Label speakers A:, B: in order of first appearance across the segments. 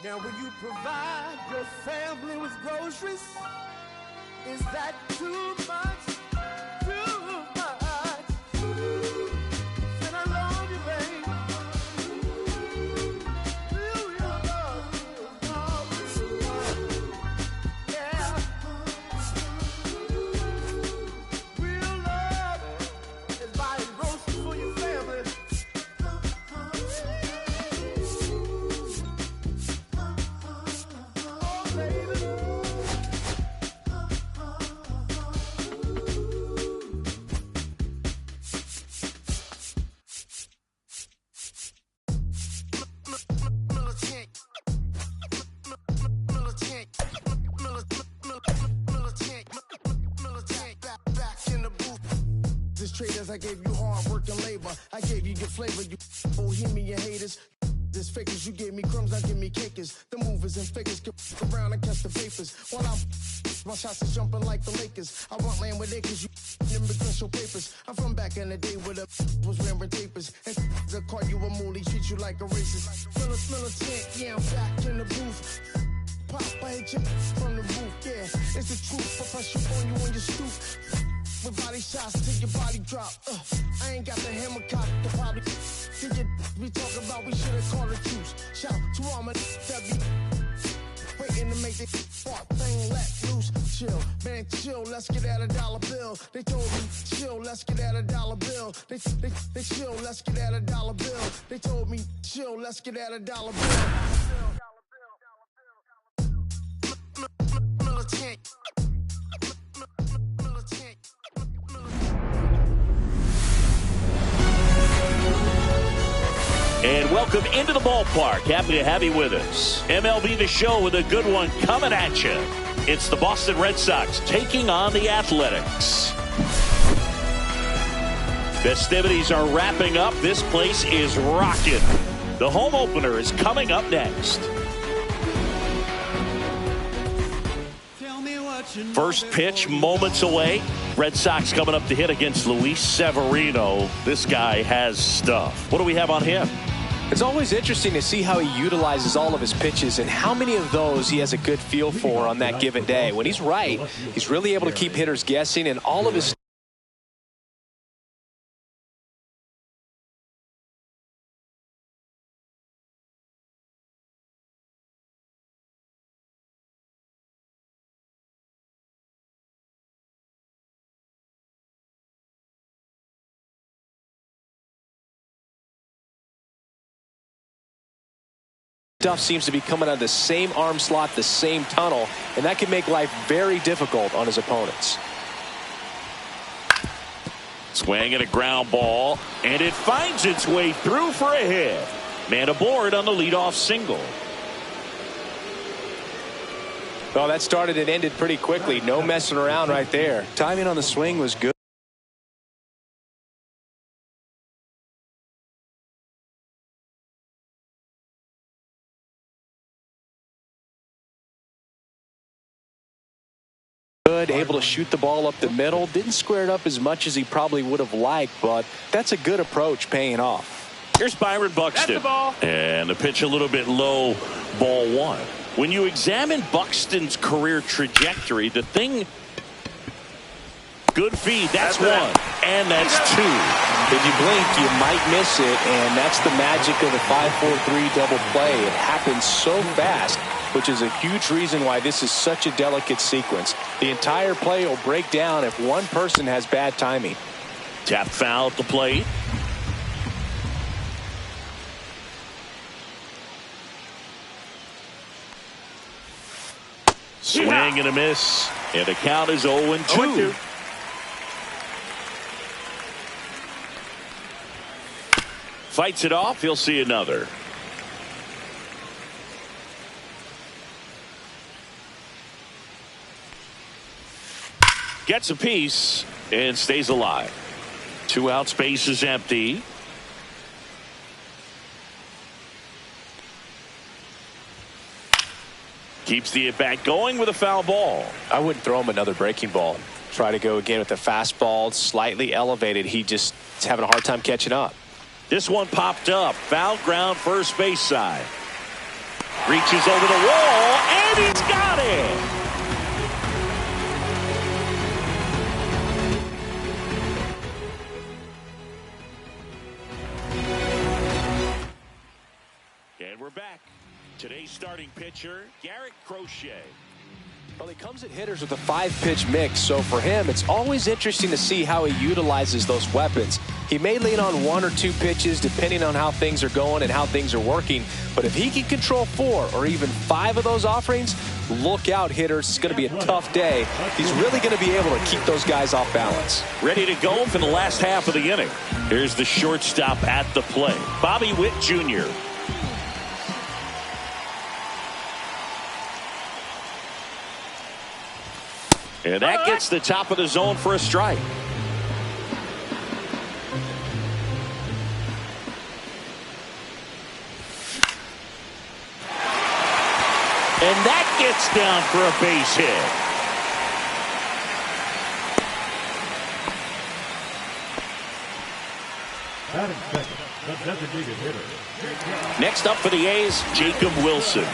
A: Now, will you provide your family with groceries? Is that too much? Too much? Said I love you, babe. Real love. Yeah. Real love is buying groceries for your family. Traders, I gave you hard work and labor. I gave you your flavor, you bohemian haters. This fakers, you gave me crumbs, I give me cakers. The movers and fakers can around and catch the papers. While my shots is jumping like the Lakers. I want land with acres, you immigration papers. I'm from back in the day where the was wearing tapers. And they'll call you a moolie, treat you like a racist. Militant, yeah, I'm back in the booth. Pop, I hit you from the roof, yeah. It's the truth, I press you on you on your stoop. With body shots till your body drop. I ain't got the hammer cock to probably think it we talk about. We should have called a truce. Shout to all my that be waiting to make the spark thing let loose. Chill, man, chill. Let's get at $1 bill. They told me chill. Let's get at $1 bill. They chill. Let's get at $1 bill. They told me chill. Let's get at $1 bill. Militant.
B: And welcome into the ballpark. Happy to have you with us. MLB the Show with a good one coming at you. It's the Boston Red Sox taking on the Athletics. Festivities are wrapping up. This place is rocking. The home opener is coming up next. First pitch moments away. Red Sox coming up to hit against Luis Severino. This guy has stuff. What do we have on him?
C: It's always interesting to see how he utilizes all of his pitches and how many of those he has a good feel for on that given day. When he's right, he's really able to keep hitters guessing, and all of his stuff seems to be coming out of the same arm slot, the same tunnel, and that can make life very difficult on his opponents.
B: Swing and a ground ball, and it finds its way through for a hit. Man aboard on the leadoff single.
C: Well, that started and ended pretty quickly. No messing around right there. Timing on the swing was good. Able to shoot the ball up the middle. Didn't square it up as much as he probably would have liked, but that's a good approach paying off.
B: Here's Byron Buxton. And the pitch a little bit low, ball one. When you examine Buxton's career trajectory, the thing... Good feed, that's one. And that's two.
C: If you blink, you might miss it, and that's the magic of the 5-4-3 double play. It happens so fast, which is a huge reason why this is such a delicate sequence. The entire play will break down if one person has bad timing.
B: Tap foul at the plate. Swing and a miss. And the count is 0-2. Fights it off. He'll see another. Gets a piece and stays alive. 2 out, space is empty. Keeps the at-bat going with a foul ball.
C: I wouldn't throw him another breaking ball. Try to go again with the fastball, slightly elevated. He just is having a hard time catching up.
B: This one popped up. Foul ground, first base side. Reaches over the wall, and he's got it. And we're back. Today's starting pitcher, Garrett Crochet.
C: Well, he comes at hitters with a 5-pitch mix, so for him, it's always interesting to see how he utilizes those weapons. He may lean on 1 or 2 pitches depending on how things are going and how things are working, but if he can control 4 or even 5 of those offerings, look out, hitters. It's going to be a tough day. He's really going to be able to keep those guys off balance.
B: Ready to go for the last half of the inning. Here's the shortstop at the plate, Bobby Witt Jr. And that gets the top of the zone for a strike. And that gets down for a base hit. Next up for the A's, Jacob Wilson.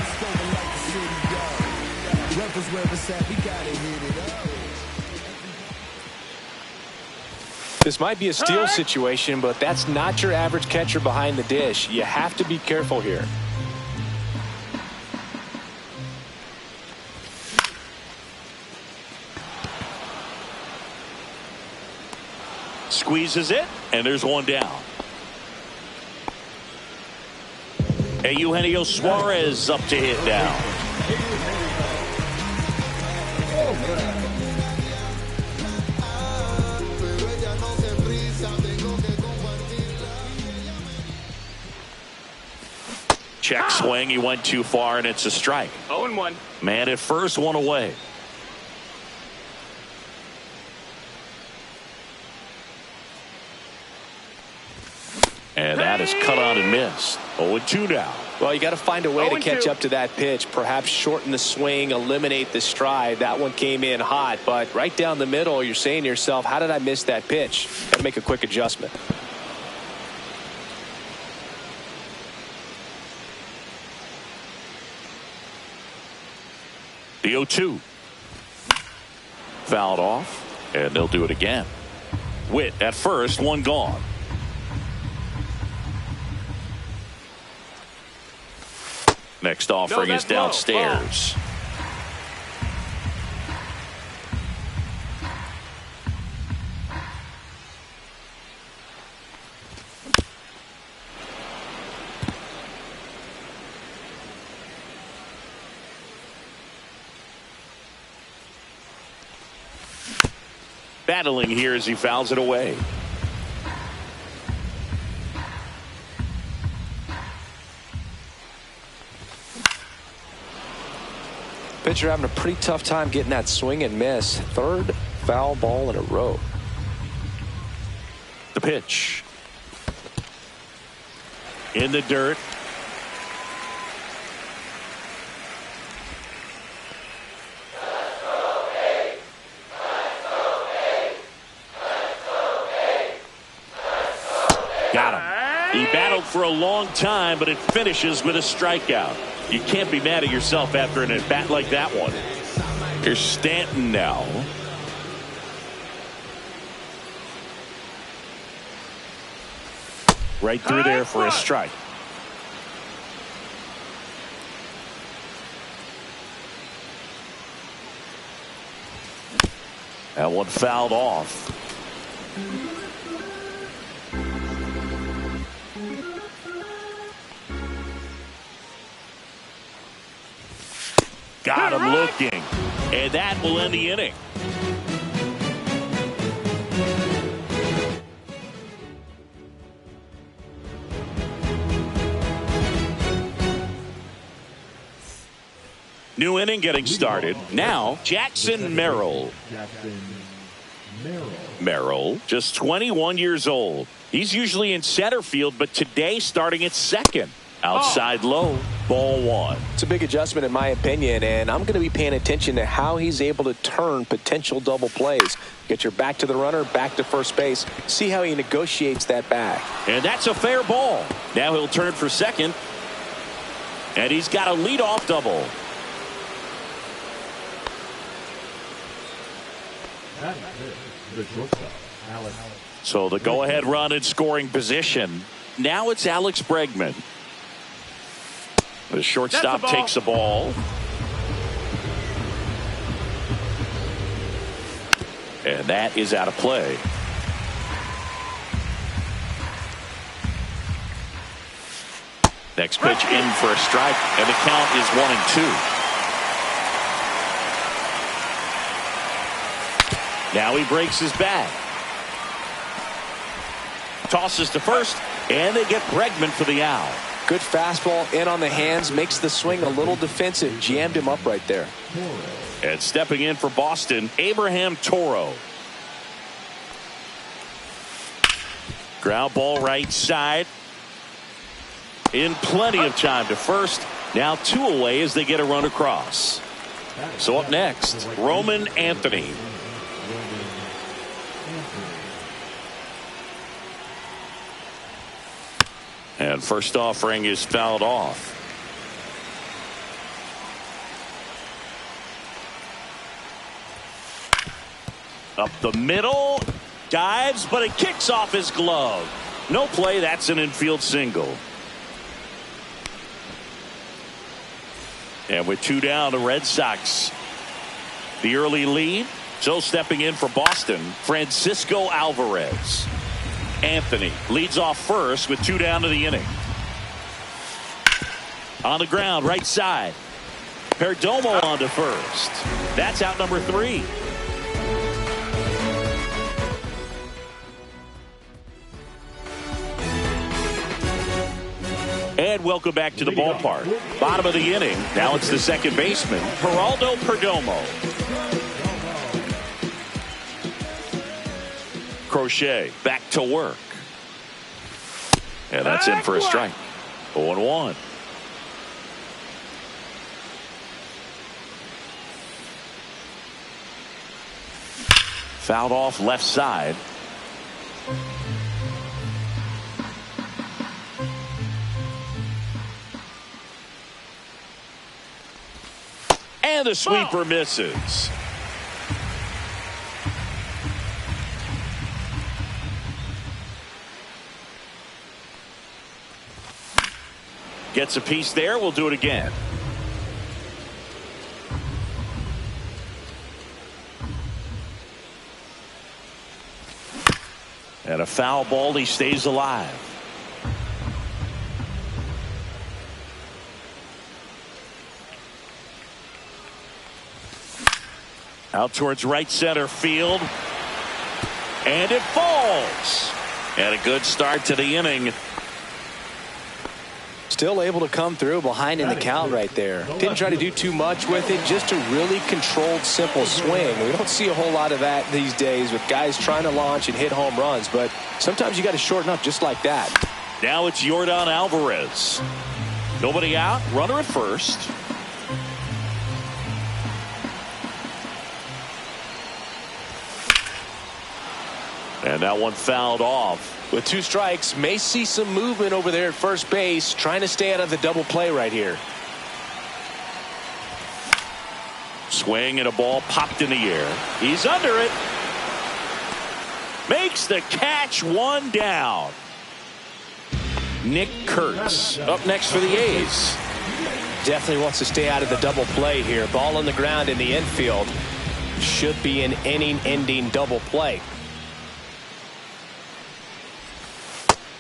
C: This might be a steal situation, but that's not your average catcher behind the dish. You have to be careful here.
B: Squeezes it, and there's one down. Eugenio Suarez up to hit now. Check swing, he went too far, and it's a strike.
C: 0-1.
B: Man at first, one away. And that is cut on and missed. 0-2 now.
C: Well, you got to find a way to catch up to that pitch. Perhaps shorten the swing, eliminate the stride. That one came in hot, but right down the middle, you're saying to yourself, how did I miss that pitch? Got to make a quick adjustment.
B: The 0-2. Fouled off, and they'll do it again. Witt at first, one gone. Next offering is downstairs. Battling here as he fouls it away.
C: Pitcher having a pretty tough time getting that swing and miss. Third foul ball in a row.
B: The pitch. In the dirt. Got him. He battled for a long time, but it finishes with a strikeout. You can't be mad at yourself after an at-bat like that one. Here's Stanton now. Right through there for a strike. That one fouled off. Got him looking, and that will end the inning. New inning getting started. Now, Jackson Merrill. Merrill, just 21 years old. He's usually in center field, but today starting at second. Outside low, ball one.
C: It's a big adjustment in my opinion, and I'm going to be paying attention to how he's able to turn potential double plays. Get your back to the runner, back to first base. See how he negotiates that back.
B: And that's a fair ball. Now he'll turn for second. And he's got a leadoff double. So the go-ahead run in scoring position. Now it's Alex Bregman. The shortstop takes the ball. And that is out of play. Next pitch in for a strike, and the count is 1-2. Now he breaks his bat. Tosses to first, and they get Bregman for the out.
C: Good fastball in on the hands, makes the swing a little defensive. Jammed him up right there.
B: And stepping in for Boston, Abraham Toro. Ground ball right side. In plenty of time to first. Now 2 away as they get a run across. So up next, Roman Anthony. And first offering is fouled off. Up the middle. Dives, but it kicks off his glove. No play. That's an infield single. And with 2 down, the Red Sox, the early lead. So stepping in for Boston, Francisco Alvarez. Anthony leads off first with 2 down to the inning. On the ground, right side. Perdomo on to first. That's out number 3. And welcome back to the ballpark. Bottom of the inning. Now it's the second baseman, Geraldo Perdomo. Crochet back to work. And that's in for a strike. 0-1. Fouled off left side. And the sweeper misses. Gets a piece there. We'll do it again. And a foul ball. He stays alive. Out towards right center field. And it falls. And a good start to the inning.
C: Still able to come through behind in the count right there. Didn't try to do too much with it. Just a really controlled, simple swing. We don't see a whole lot of that these days with guys trying to launch and hit home runs. But sometimes you got to shorten up just like that.
B: Now it's Yordan Alvarez. Nobody out. Runner at first. And that one fouled off.
C: With 2 strikes, may see some movement over there at first base, trying to stay out of the double play right here.
B: Swing and a ball popped in the air. He's under it. Makes the catch, 1 down. Nick Kurtz up next for the A's.
C: Definitely wants to stay out of the double play here. Ball on the ground in the infield. Should be an inning-ending double play.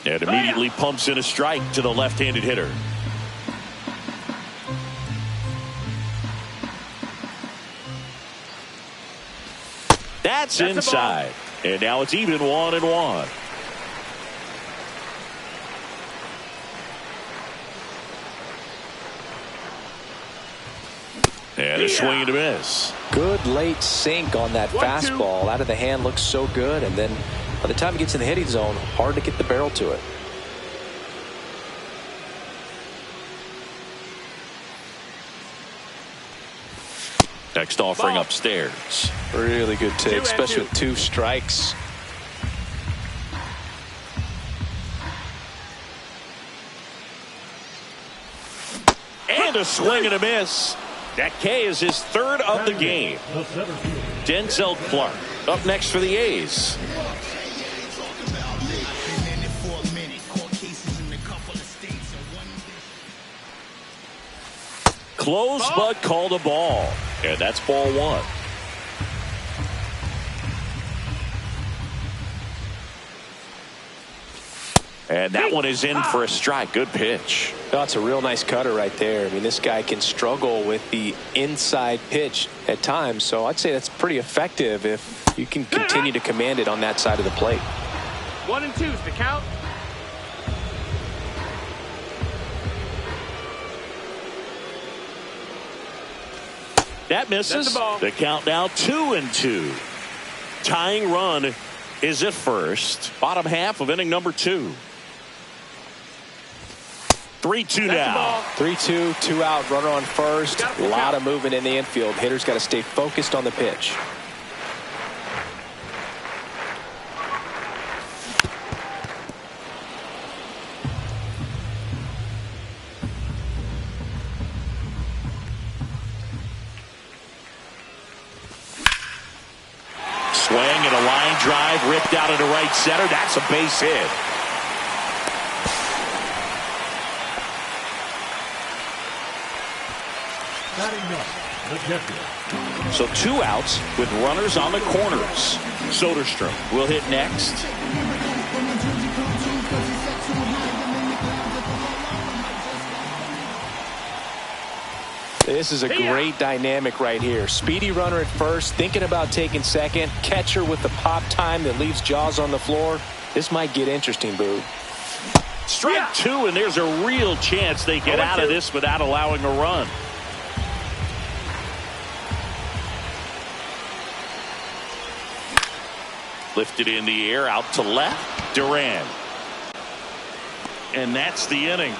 B: And immediately pumps in a strike to the left-handed hitter. That's inside. And now it's even 1-1. And a swing and a miss.
C: Good late sink on that fastball. Out of the hand, looks so good. And then by the time it gets in the hitting zone, hard to get the barrel to it.
B: Next offering upstairs.
C: Really good take, especially with 2 strikes.
B: And a swing and a miss. That K is his third of the game. Denzel Clark up next for the A's. Close, but called a ball. And that's ball one. And that one is in for a strike. Good pitch.
C: That's a real nice cutter right there. I mean, this guy can struggle with the inside pitch at times. So I'd say that's pretty effective if you can continue to command it on that side of the plate.
D: 1 and 2's the count.
B: That misses. The count now 2 and 2. Tying run is at first. Bottom half of inning number 2. 3-2 now.
C: 3-2, 2 out, runner on first. A lot of movement in the infield. Hitter's got to stay focused on the pitch.
B: Swing and a line drive ripped out into right center. That's a base hit. So 2 outs with runners on the corners. Soderstrom will hit next.
C: This is a great dynamic right here. Speedy runner at first, thinking about taking second. Catcher with the pop time that leaves Jaws on the floor. This might get interesting, Boo.
B: Strike 2, and there's a real chance they get out of this without allowing a run. Lifted in the air, out to left. Duran. And that's the inning.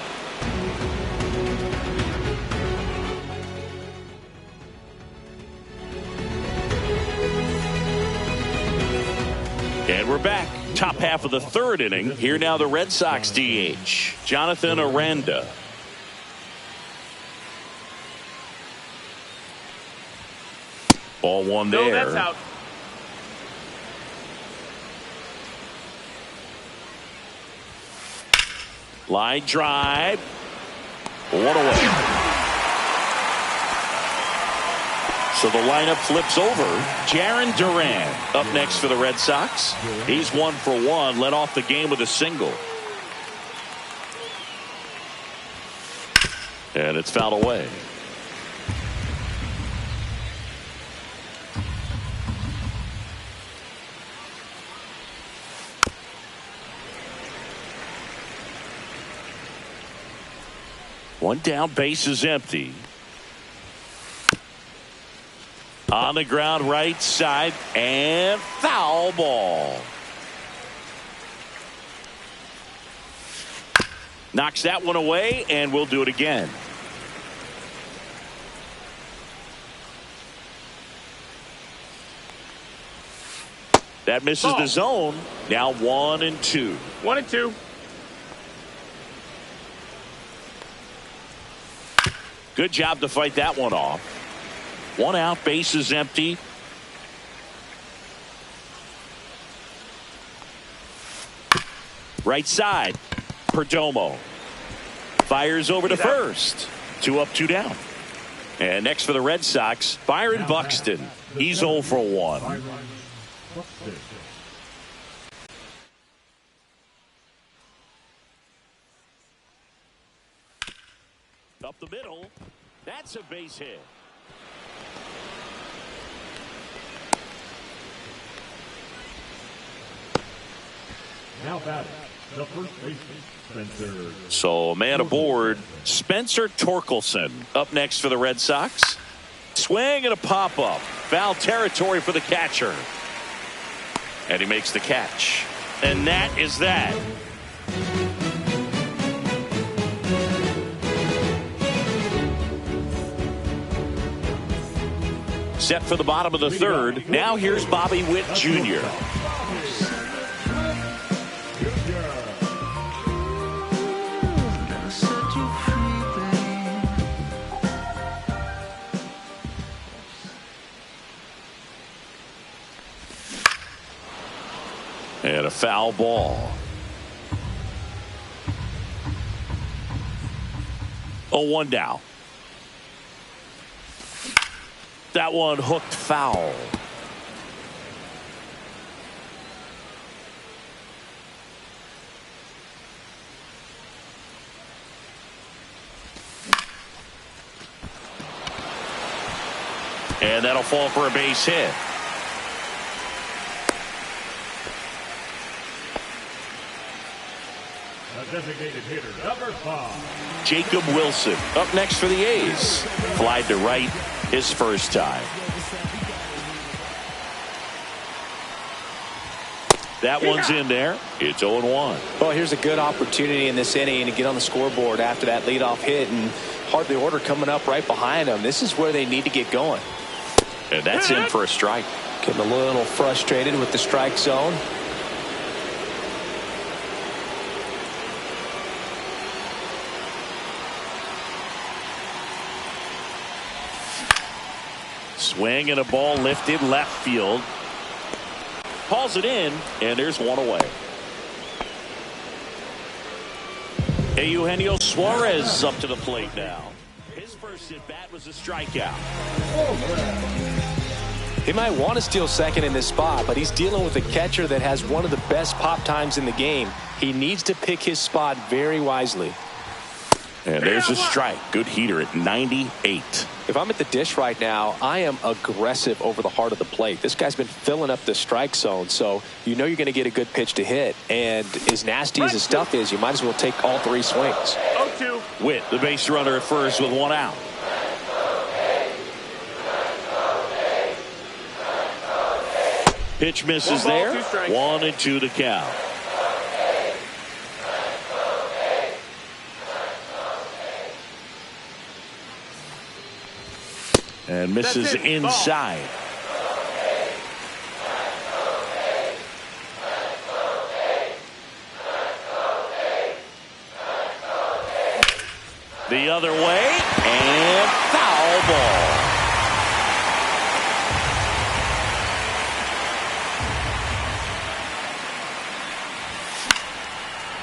B: And we're back. Top half of the third inning. Here now the Red Sox DH, Jonathan Aranda. Ball one there.
D: No, that's out.
B: Line drive. One away. So the lineup flips over. Jarren Duran up next for the Red Sox. He's 1 for 1. Led off the game with a single. And it's fouled away. One down, base is empty. On the ground, right side, and foul ball. Knocks that one away, and we'll do it again. That misses the zone. Now 1 and 2.
D: 1 and 2.
B: Good job to fight that one off. 1 out, base is empty. Right side, Perdomo fires over to first. 2 up, 2 down. And next for the Red Sox, Byron Buxton. He's 0 for 1. Up the middle. That's a base hit.
E: Now batting, the first baseman, Spencer.
B: So man aboard, Spencer Torkelson up next for the Red Sox. Swing and a pop-up. Foul territory for the catcher. And he makes the catch. And that is that. Set for the bottom of the third. Now here's Bobby Witt Jr. And a foul ball. 0-1 now. That one hooked foul. And that'll fall for a base hit.
E: A designated hitter, number 5.
B: Jacob Wilson up next for the A's. Flied to right his first time. That one's in there. It's 0-1.
C: Well, here's a good opportunity in this inning to get on the scoreboard after that leadoff hit, and hardly order coming up right behind them. This is where they need to get going.
B: And that's in for a strike.
C: Getting a little frustrated with the strike zone.
B: Swing and a ball lifted left field. Hauls it in, and there's one away. Eugenio Suarez up to the plate now. His first at bat was a strikeout.
C: He might want to steal second in this spot, but he's dealing with a catcher that has one of the best pop times in the game. He needs to pick his spot very wisely.
B: And there's a strike. Good heater at 98.
C: If I'm at the dish right now, I am aggressive over the heart of the plate. This guy's been filling up the strike zone, so you know you're going to get a good pitch to hit. And as nasty as his stuff is, you might as well take all 3 swings.
D: 0-2.
B: Witt, the base runner at first with 1 out. Pitch misses there. 1-2 to count. And misses inside. The other way, and foul ball.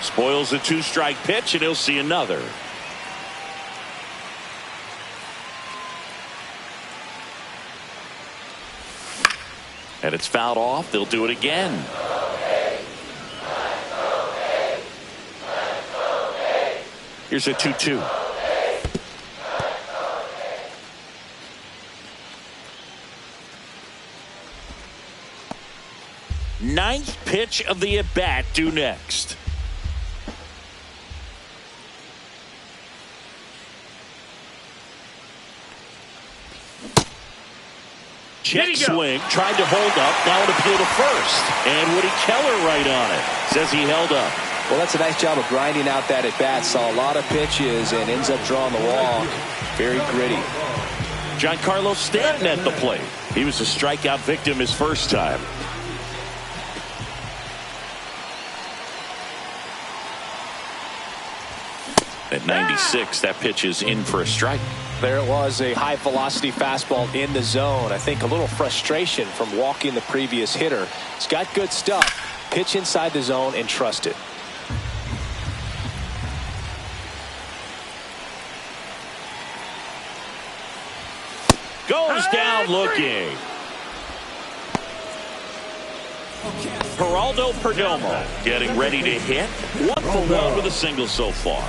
B: Spoils a 2-strike pitch, and he'll see another. And it's fouled off. They'll do it again. Here's a 2-2. Ninth pitch of the at-bat due next. Check swing, tried to hold up, now an appeal to first. And Woody Keller right on it. Says he held up.
C: Well, that's a nice job of grinding out that at-bat. Saw a lot of pitches and ends up drawing the walk. Very gritty.
B: Giancarlo Stanton at the plate. He was a strikeout victim his first time. At 96, that pitch is in for a strike.
C: There it was, a high velocity fastball in the zone. I think a little frustration from walking the previous hitter. He's got good stuff. Pitch inside the zone and trust it.
B: Goes down looking. Geraldo Perdomo getting ready to hit. 1 for 1 with a single so far.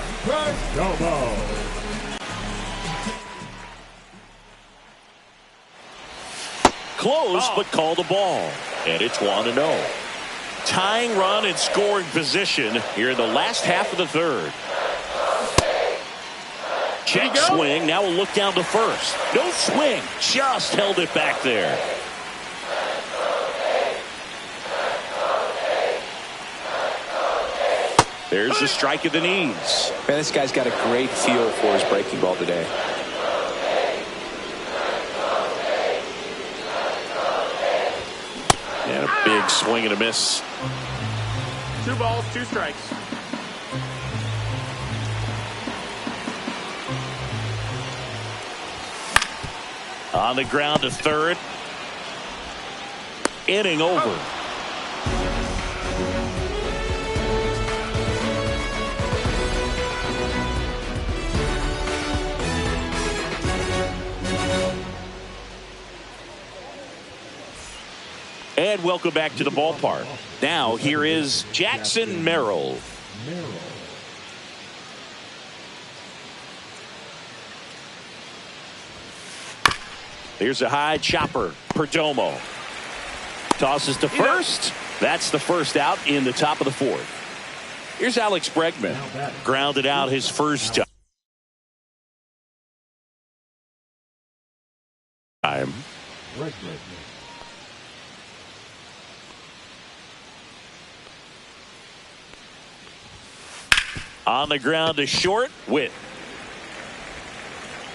B: Close, but called a ball. And it's 1-0. Tying run in scoring position here in the last half of the third. Check swing. Now we'll look down to first. No swing. Just held it back there. There's the strike at the knees.
C: Man, this guy's got a great feel for his breaking ball today.
B: And a big swing and a miss.
D: 2 balls, 2 strikes.
B: On the ground to third. Inning over. And welcome back to the ballpark. Now here is Jackson Merrill. Here's a high chopper. Perdomo tosses to first. That's the first out in the top of the fourth. Here's Alex Bregman. Grounded out his first time. On the ground to short. Witt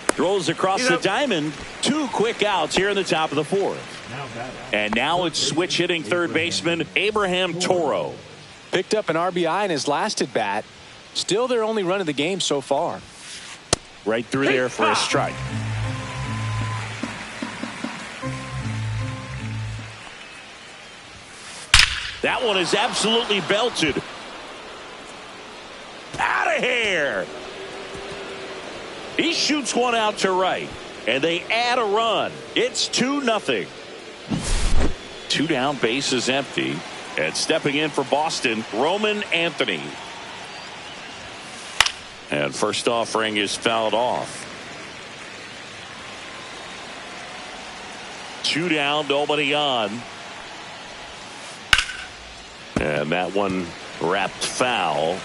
B: throws across the diamond. 2 quick outs here in the top of the fourth. And now it's switch hitting third baseman Abraham Toro.
C: Picked up an RBI in his last at bat. Still their only run of the game so far.
B: Right through there for a strike. That one is absolutely belted. Out of here. He shoots one out to right, and they add a run. It's 2-0. 2 down, bases empty. And stepping in for Boston, Roman Anthony. And first offering is fouled off. 2 down, nobody on. And that one wrapped foul.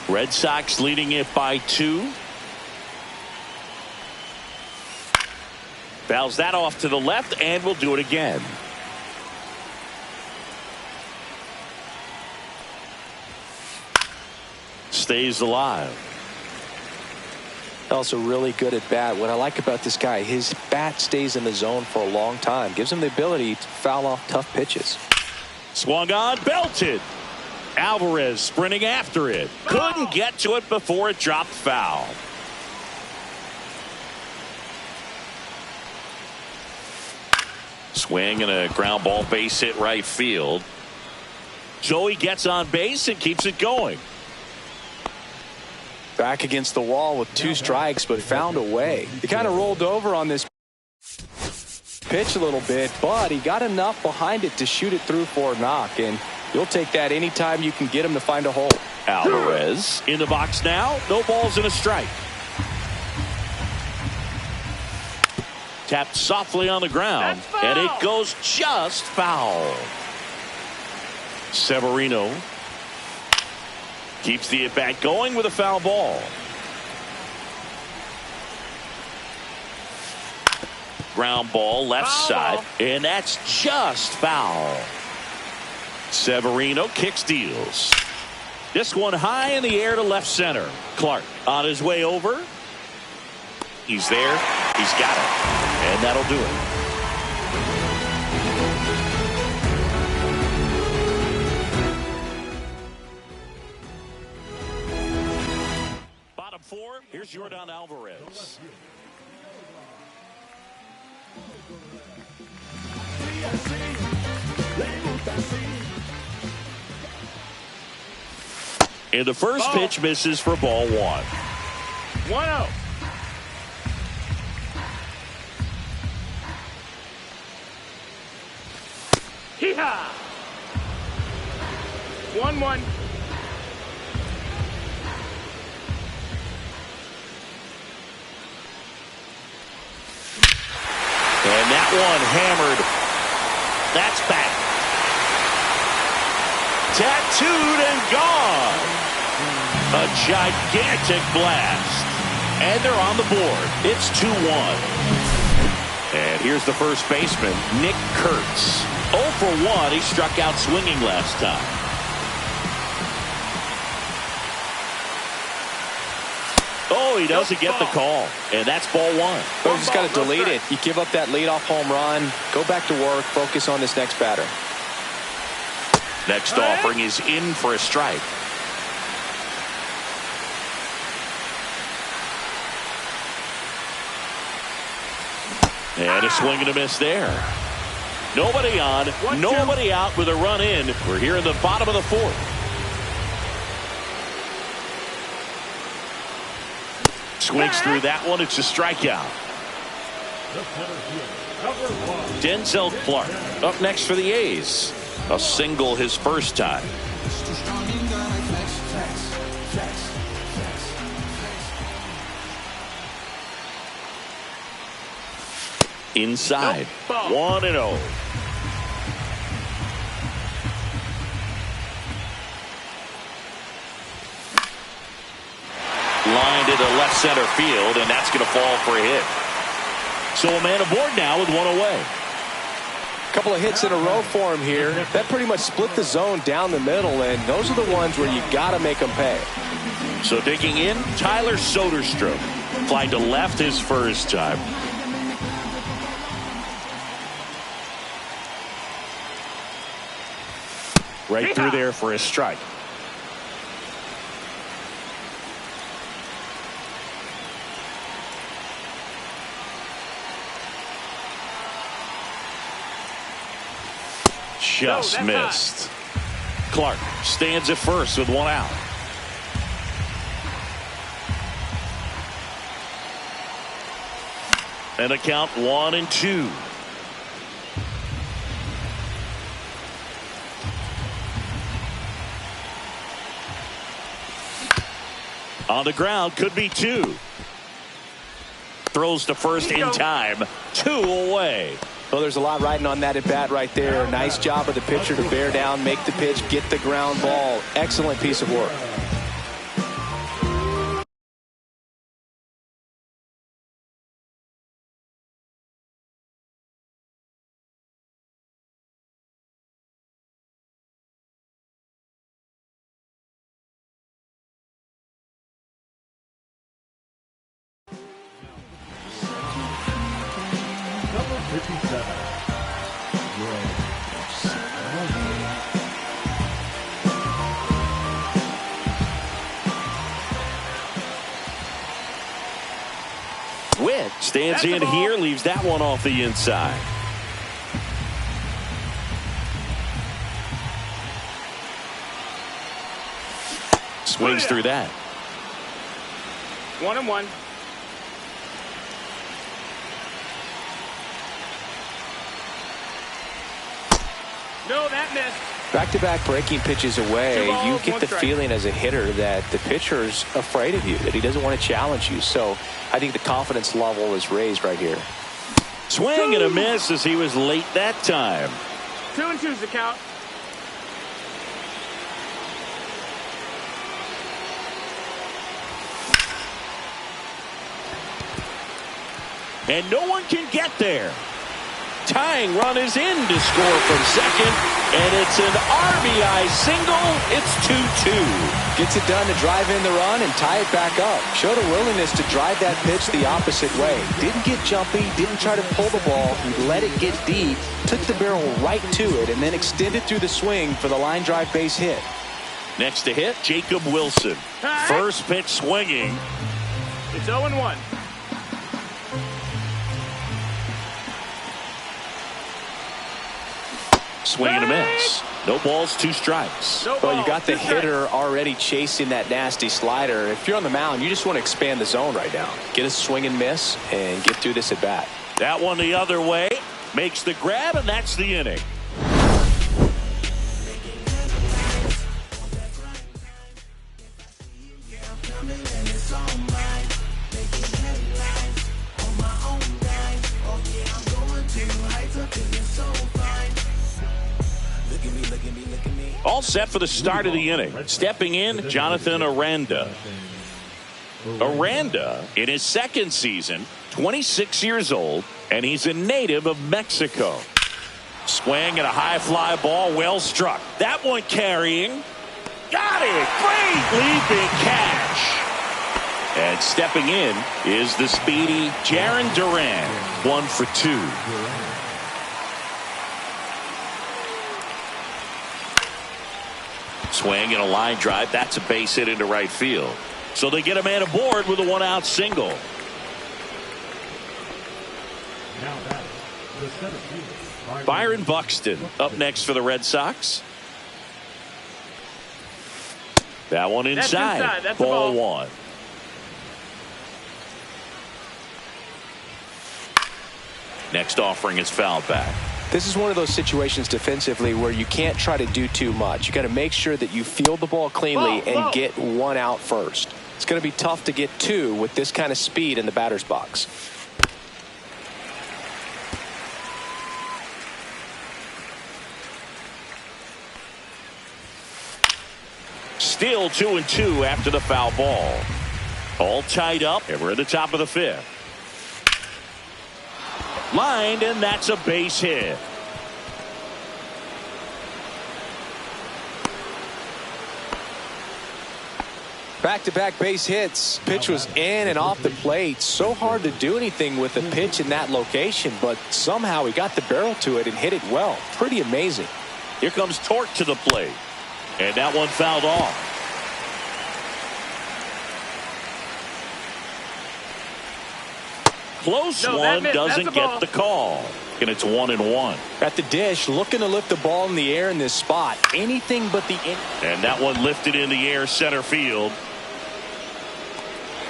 B: Red Sox leading it by 2. Fouls that off to the left, and we'll do it again. Stays alive.
C: Also really good at bat. What I like about this guy, his bat stays in the zone for a long time. Gives him the ability to foul off tough pitches.
B: Swung on, belted. Alvarez sprinting after it. Couldn't get to it before it dropped foul. Swing and a ground ball, base hit right field. Joey gets on base and keeps it going.
C: Back against the wall with 2 strikes, but found a way. He kind of rolled over on this pitch a little bit, but he got enough behind it to shoot it through for a knock, and you'll take that anytime you can get him to find a hole.
B: Alvarez in the box now. No balls and a strike. Tapped softly on the ground, and it goes just foul. Severino keeps the at-bat going with a foul ball. Ground ball left side, and that's just foul. Severino kicks, deals. This one high in the air to left center. Clark on his way over. He's there. He's got it. And that'll do it. Bottom 4, here's Yordan Alvarez. And the first pitch misses for ball 1.
D: 1-0. Hee-haw! 1-1.
B: And that one hammered. That's back. Tattooed and gone. A gigantic blast. And they're on the board. It's 2-1. And here's the first baseman, Nick Kurtz. 0 for 1. He struck out swinging last time. Oh, he doesn't get the call. And that's ball 1.
C: But he's just got to delete it. You give up that leadoff home run. Go back to work. Focus on this next batter.
B: Next offering is in for a strike. And a swing and a miss there. Nobody on, nobody out with a run in. We're here in the bottom of the 4th. Swings through that one. It's a strikeout.
E: The center fielder, Number 1.
B: Denzel Clark up next for the A's. A single his first time. Inside. 1-0. Lined into left center field, and that's going to fall for a hit. So a man aboard now with one away.
C: Couple of hits in a row for him here. That pretty much split the zone down the middle, and those are the ones where you got to make them pay.
B: So digging in, Tyler Soderstrom. Flied to left his first time. Right through there for a strike. Just missed. Clark stands at first with one out. And a count 1-2. On the ground, could be 2. Throws to first in time. 2 away.
C: Well, there's a lot riding on that at bat right there. Nice job of the pitcher to bear down, make the pitch, get the ground ball. Excellent piece of work.
E: Number 57.
B: Witt stands in here, leaves that one off the inside. Swings through that.
D: 1-1. No, that missed.
C: Back-to-back breaking pitches away, you get the feeling as a hitter that the pitcher's afraid of you, that he doesn't want to challenge you. So I think the confidence level is raised right here.
B: Swing and a miss as he was late that time.
D: 2-2's the count.
B: And no one can get there. Tying run is in to score from second, and it's an RBI single. It's 2-2.
C: Gets it done to drive in the run and tie it back up. Showed a willingness to drive that pitch the opposite way. Didn't get jumpy, didn't try to pull the ball. He let it get deep, took the barrel right to it, and then extended through the swing for the line drive base hit.
B: Next to hit, Jacob Wilson. First pitch swinging.
D: It's 0-1.
B: Swing and a miss. No balls, 2 strikes.
C: Well, you got the hitter already chasing that nasty slider. If you're on the mound, you just want to expand the zone right now. Get a swing and miss and get through this at bat.
B: That one the other way. Makes the grab, and that's the inning. All set for the start of the inning. Stepping in, Jonathan Aranda. Aranda, in his second season, 26 years old, and he's a native of Mexico. Swing and a high fly ball, well struck. That one carrying. Got it! Great leaping catch. And stepping in is the speedy Jarren Duran. 1 for 2. Swing and a line drive. That's a base hit into right field. So they get a man aboard with a 1-out single.
E: Now that the center fielder,
B: Byron Buxton up next for the Red Sox. That one inside.
D: That's
B: ball 1. Next offering is fouled back.
C: This is one of those situations defensively where you can't try to do too much. You got to make sure that you field the ball cleanly and get one out first. It's going to be tough to get two with this kind of speed in the batter's box.
B: Still 2-2 after the foul ball. All tied up, and we're at the top of the fifth. Lined, and that's a base hit.
C: Back-to-back base hits. Pitch was in and off the plate. So hard to do anything with a pitch in that location, but somehow he got the barrel to it and hit it well. Pretty amazing.
B: Here comes Torque to the plate. And that one fouled off. Close one, doesn't get the call. And it's 1-1.
C: At the dish, looking to lift the ball in the air in this spot. Anything but the
B: And that one lifted in the air center field.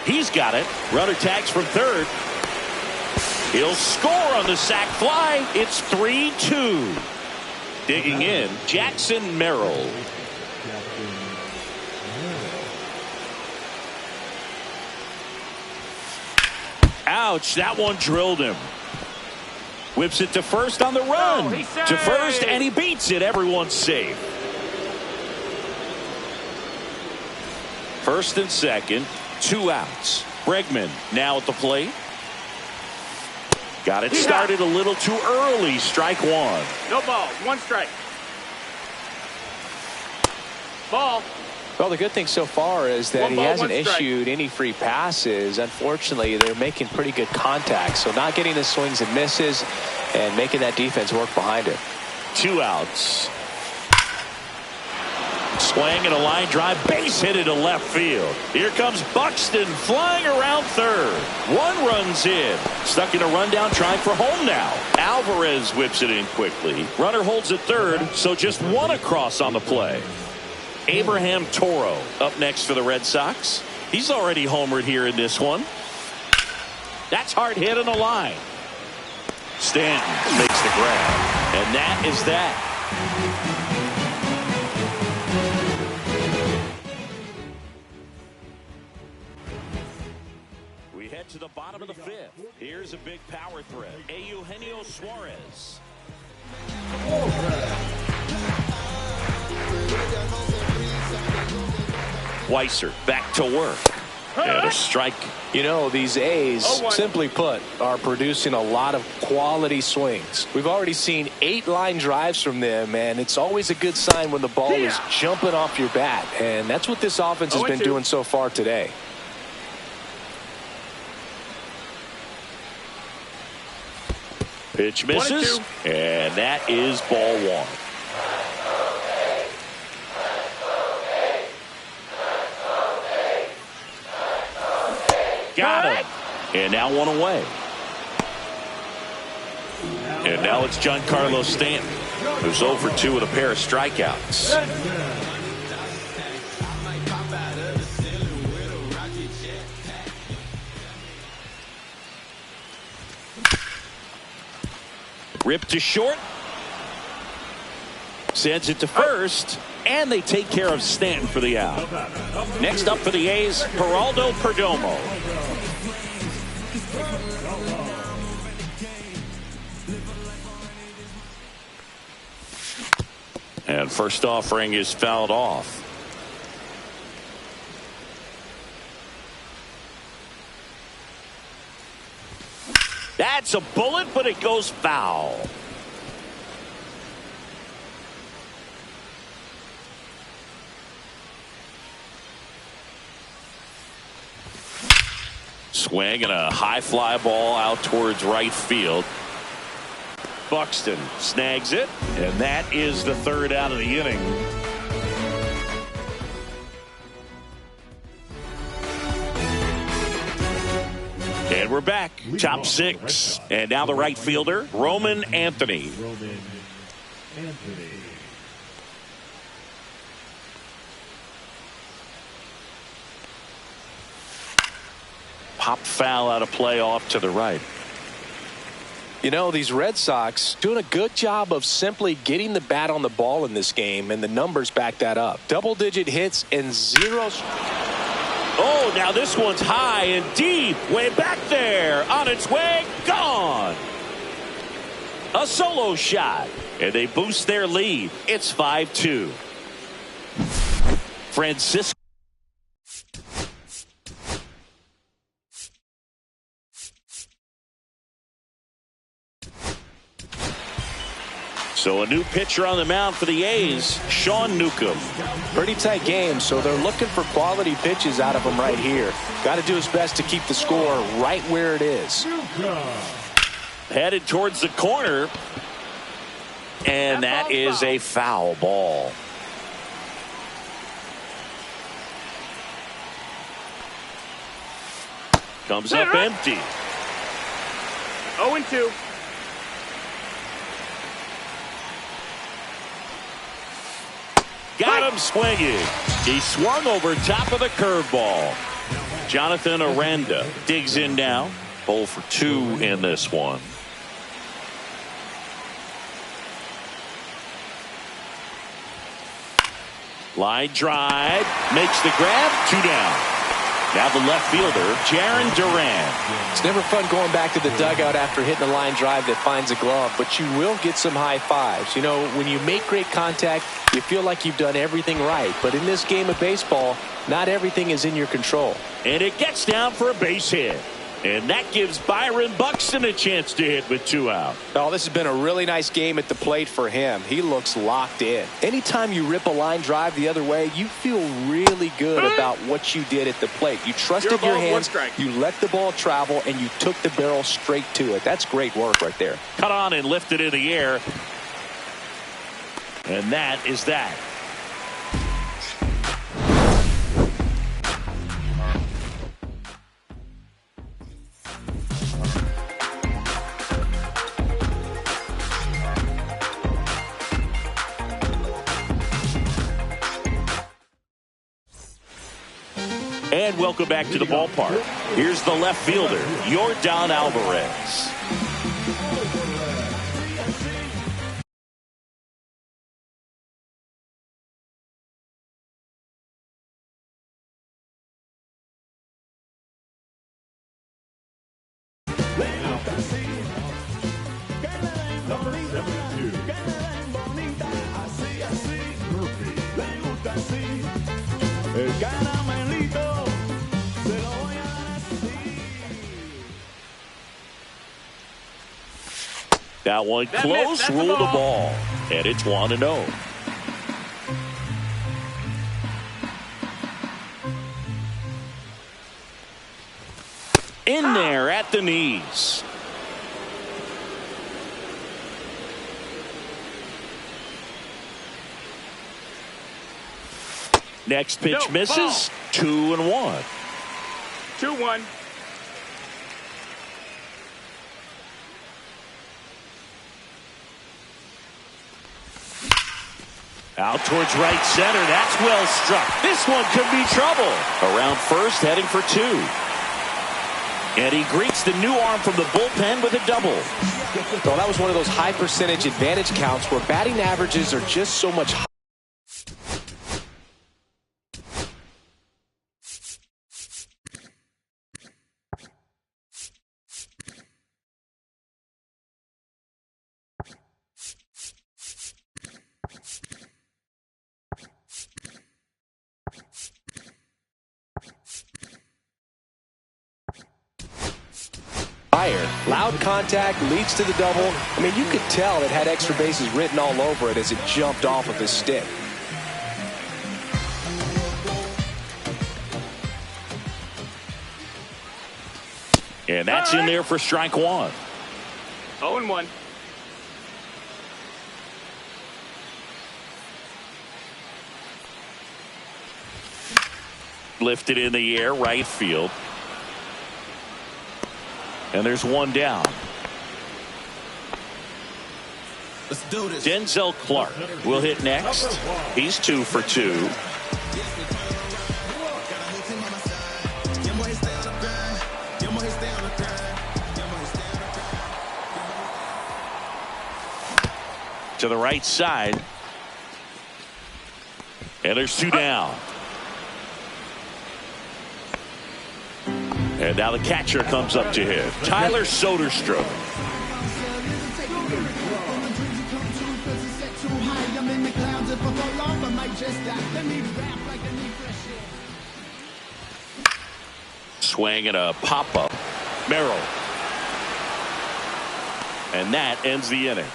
B: He's got it. Runner tags from third. He'll score on the sac fly. It's 3-2. Digging in, Jackson Merrill. Ouch, that one drilled him. Whips it to first on the run. To first, and he beats it. Everyone's safe. First and second, 2 outs. Bregman now at the plate. Got it started a little too early. Strike one.
D: No balls. 1 strike. Ball.
C: Well, the good thing so far is that he hasn't issued any free passes. Unfortunately, they're making pretty good contact. So not getting the swings and misses and making that defense work behind it.
B: 2 outs. Swing and a line drive. Base hit into left field. Here comes Buxton flying around third. 1 runs in. Stuck in a rundown trying for home now. Alvarez whips it in quickly. Runner holds at third, so just 1 across on the play. Abraham Toro up next for the Red Sox. He's already homered here in this one. That's hard hit on the line. Stanton makes the grab. And that is that. We head to the bottom of the fifth. Here's a big power threat. Eugenio Suarez. Weiser back to work. And a strike.
C: You know, these A's, simply put, are producing a lot of quality swings. We've already seen 8 line drives from them, and it's always a good sign when the ball is jumping off your bat. And that's what this offense has been doing so far today.
B: Pitch misses, and that is ball 1. Got it. And now 1 away. And now it's Giancarlo Stanton, who's 0 for 2 with a pair of strikeouts. Rip to short. Sends it to first. And they take care of Stanton for the out. Next up for the A's, Geraldo Perdomo. And first offering is fouled off. That's a bullet, but it goes foul. Swing and a high fly ball out towards right field. Buxton snags it, and that is the 3rd out of the inning. And we're back. Top 6. And now the right fielder, Roman Anthony. Popped foul out of play off to the right.
C: You know, these Red Sox doing a good job of simply getting the bat on the ball in this game, and the numbers back that up. Double-digit hits and 0.
B: Oh, now this one's high and deep, way back there, on its way, gone. A solo shot, and they boost their lead. It's 5-2. Francisco. So a new pitcher on the mound for the A's, Sean Newcomb.
C: Pretty tight game, so they're looking for quality pitches out of him right here. Got to do his best to keep the score right where it is.
B: Headed towards the corner, and that is a foul ball. Comes up empty.
D: 0-2.
B: Got him swinging. He swung over top of the curveball. Jonathan Aranda digs in now. 0 for 2 in this one. Line drive. Makes the grab. 2 down. Now the left fielder, Jarren Duran.
C: It's never fun going back to the dugout after hitting a line drive that finds a glove, but you will get some high fives. You know, when you make great contact, you feel like you've done everything right. But in this game of baseball, not everything is in your control.
B: And it gets down for a base hit. And that gives Byron Buxton a chance to hit with 2 out.
C: Oh, this has been a really nice game at the plate for him. He looks locked in. Anytime you rip a line drive the other way, you feel really good about what you did at the plate. You trusted your hands, you let the ball travel, and you took the barrel straight to it. That's great work right there.
B: Cut on and lifted in the air. And that is that. And welcome back to the ballpark. Here's the left fielder, Yordan Alvarez.
E: Number 72.
B: That one close, rule the ball. And it's 1-0. In there at the knees. Next pitch misses. 2-1.
D: 2-1.
B: Out towards right center. That's well struck. This one could be trouble. Around first, heading for 2. And he greets the new arm from the bullpen with a double.
C: Well, that was one of those high percentage advantage counts where batting averages are just so much higher. Loud contact leads to the double. I mean, you could tell it had extra bases written all over it as it jumped off of his stick.
B: And that's in there for strike 1.
D: 0-1.
B: Lifted in the air, right field. And there's one down.
A: Let's do this.
B: Denzel Clark will hit next. He's 2 for 2. to the right side. And there's 2 down. And now the catcher comes up to him, Tyler Soderstrom. Swing and a pop-up. Merrill. And that ends the inning.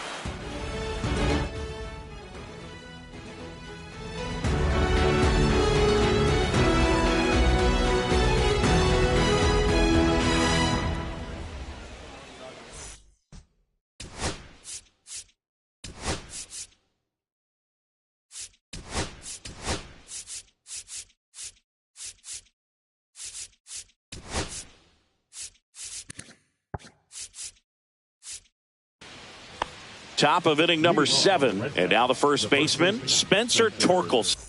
B: Top of inning number 7. And now the first baseman, Spencer Torkelson.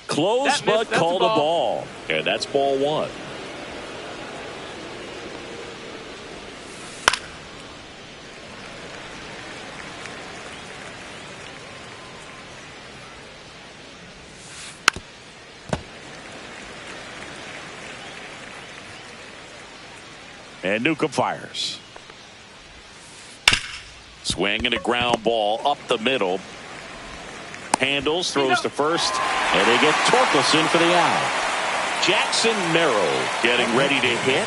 B: Close, but called a ball. And that's ball 1. And Newcomb fires. Swing and a ground ball up the middle. Handles, throws to first, and they get Torkelson for the out. Jackson Merrill getting ready to hit.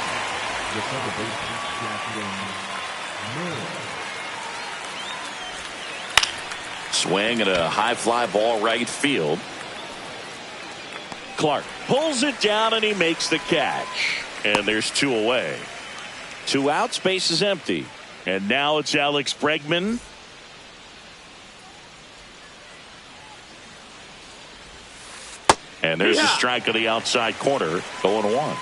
B: Swing and a high fly ball right field. Clark pulls it down and he makes the catch. And there's 2 away. 2 outs, base is empty. And now it's Alex Bregman. And there's a strike on the outside corner, 0-1.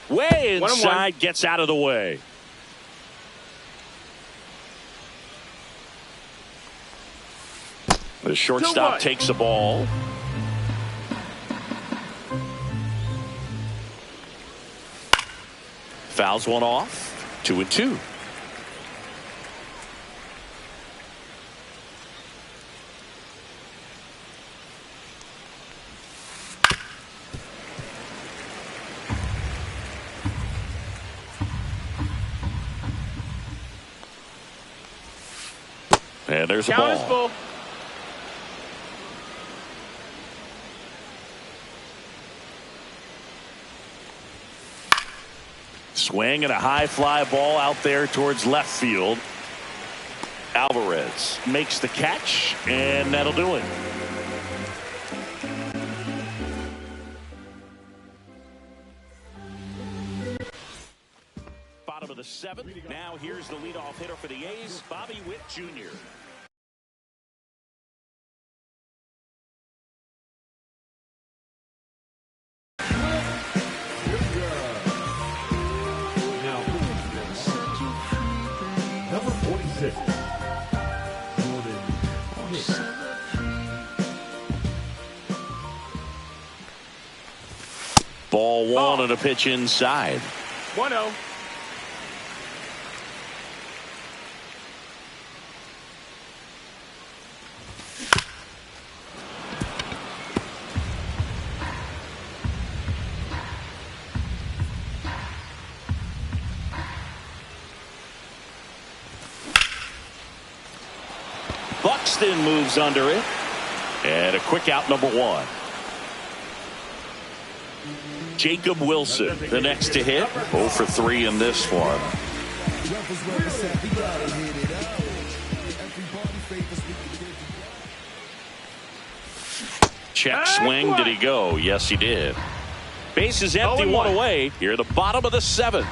B: Way inside, gets out of the way. The shortstop takes the ball. Fouls one off. 2-2. And there's the ball. Swing and a high fly ball out there towards left field. Alvarez makes the catch, and that'll do it. Bottom of the 7th. Now here's the leadoff hitter for the A's, Bobby Witt Jr. Ball 1 and a pitch inside.
D: 1-0.
B: Buxton moves under it. And a quick out, number 1. Jacob Wilson, the next to hit. 0 for 3 in this one. Check swing. Did he go? Yes, he did. Base is empty, 1 away. Here at the bottom of the 7th.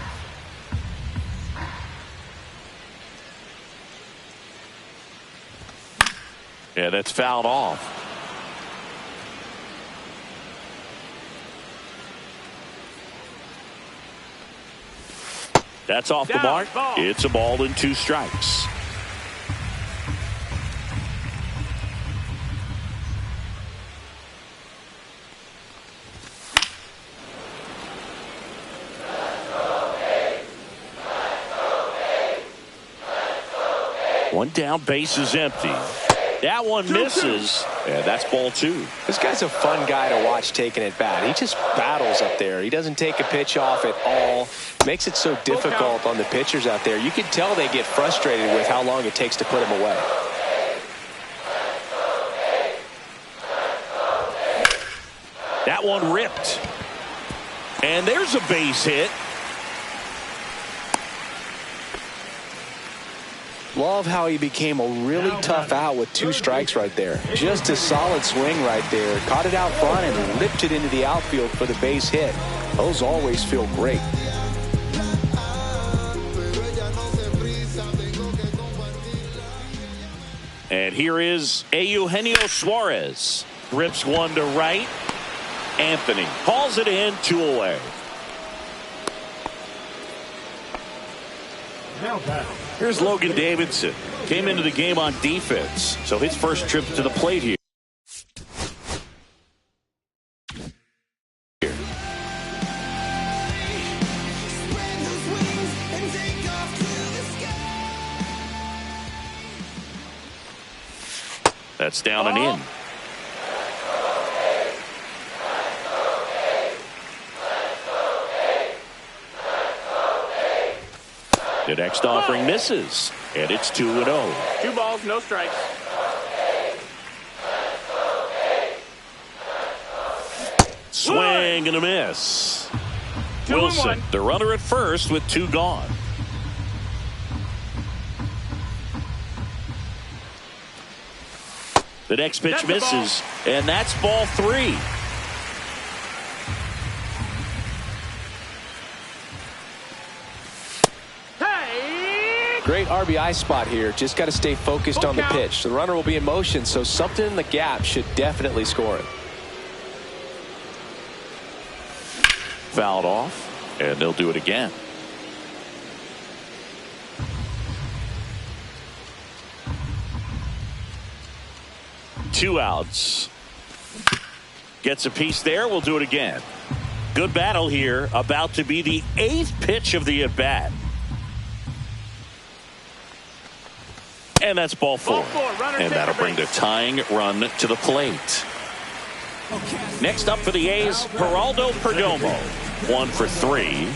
B: Yeah, that's fouled off. That's off the mark. It's a ball and 2 strikes. One down, base is empty. That one misses, and that's ball 2.
C: This guy's a fun guy to watch taking at bat. He just battles up there. He doesn't take a pitch off at all. Makes it so difficult on the pitchers out there. You can tell they get frustrated with how long it takes to put him away.
B: That one ripped. And there's a base hit.
C: Love how he became a really tough out with 2 strikes right there. Just a solid swing right there. Caught it out front and lipped it into the outfield for the base hit. Those always feel great.
B: And here is Eugenio Suarez. Rips one to right. Anthony calls it in, 2 away.
E: Now batting.
B: Here's Logan Davidson. Came into the game on defense, so his first trip to the plate here. That's down and in. The next offering misses, and it's 2-0.
D: 2 balls, no strikes.
B: Swing and a miss. Wilson, the runner at first with 2 gone. The next pitch misses, and that's ball 3.
C: Great RBI spot here. Just got to stay focused on the pitch. The runner will be in motion, so something in the gap should definitely score it.
B: Fouled off, and they'll do it again. Two outs. Gets a piece there. We'll do it again. Good battle here. About to be the 8th pitch of the at-bat. And that's ball 4. And that'll bring the tying run to the plate. Next up for the A's, Geraldo Perdomo. 1 for 3.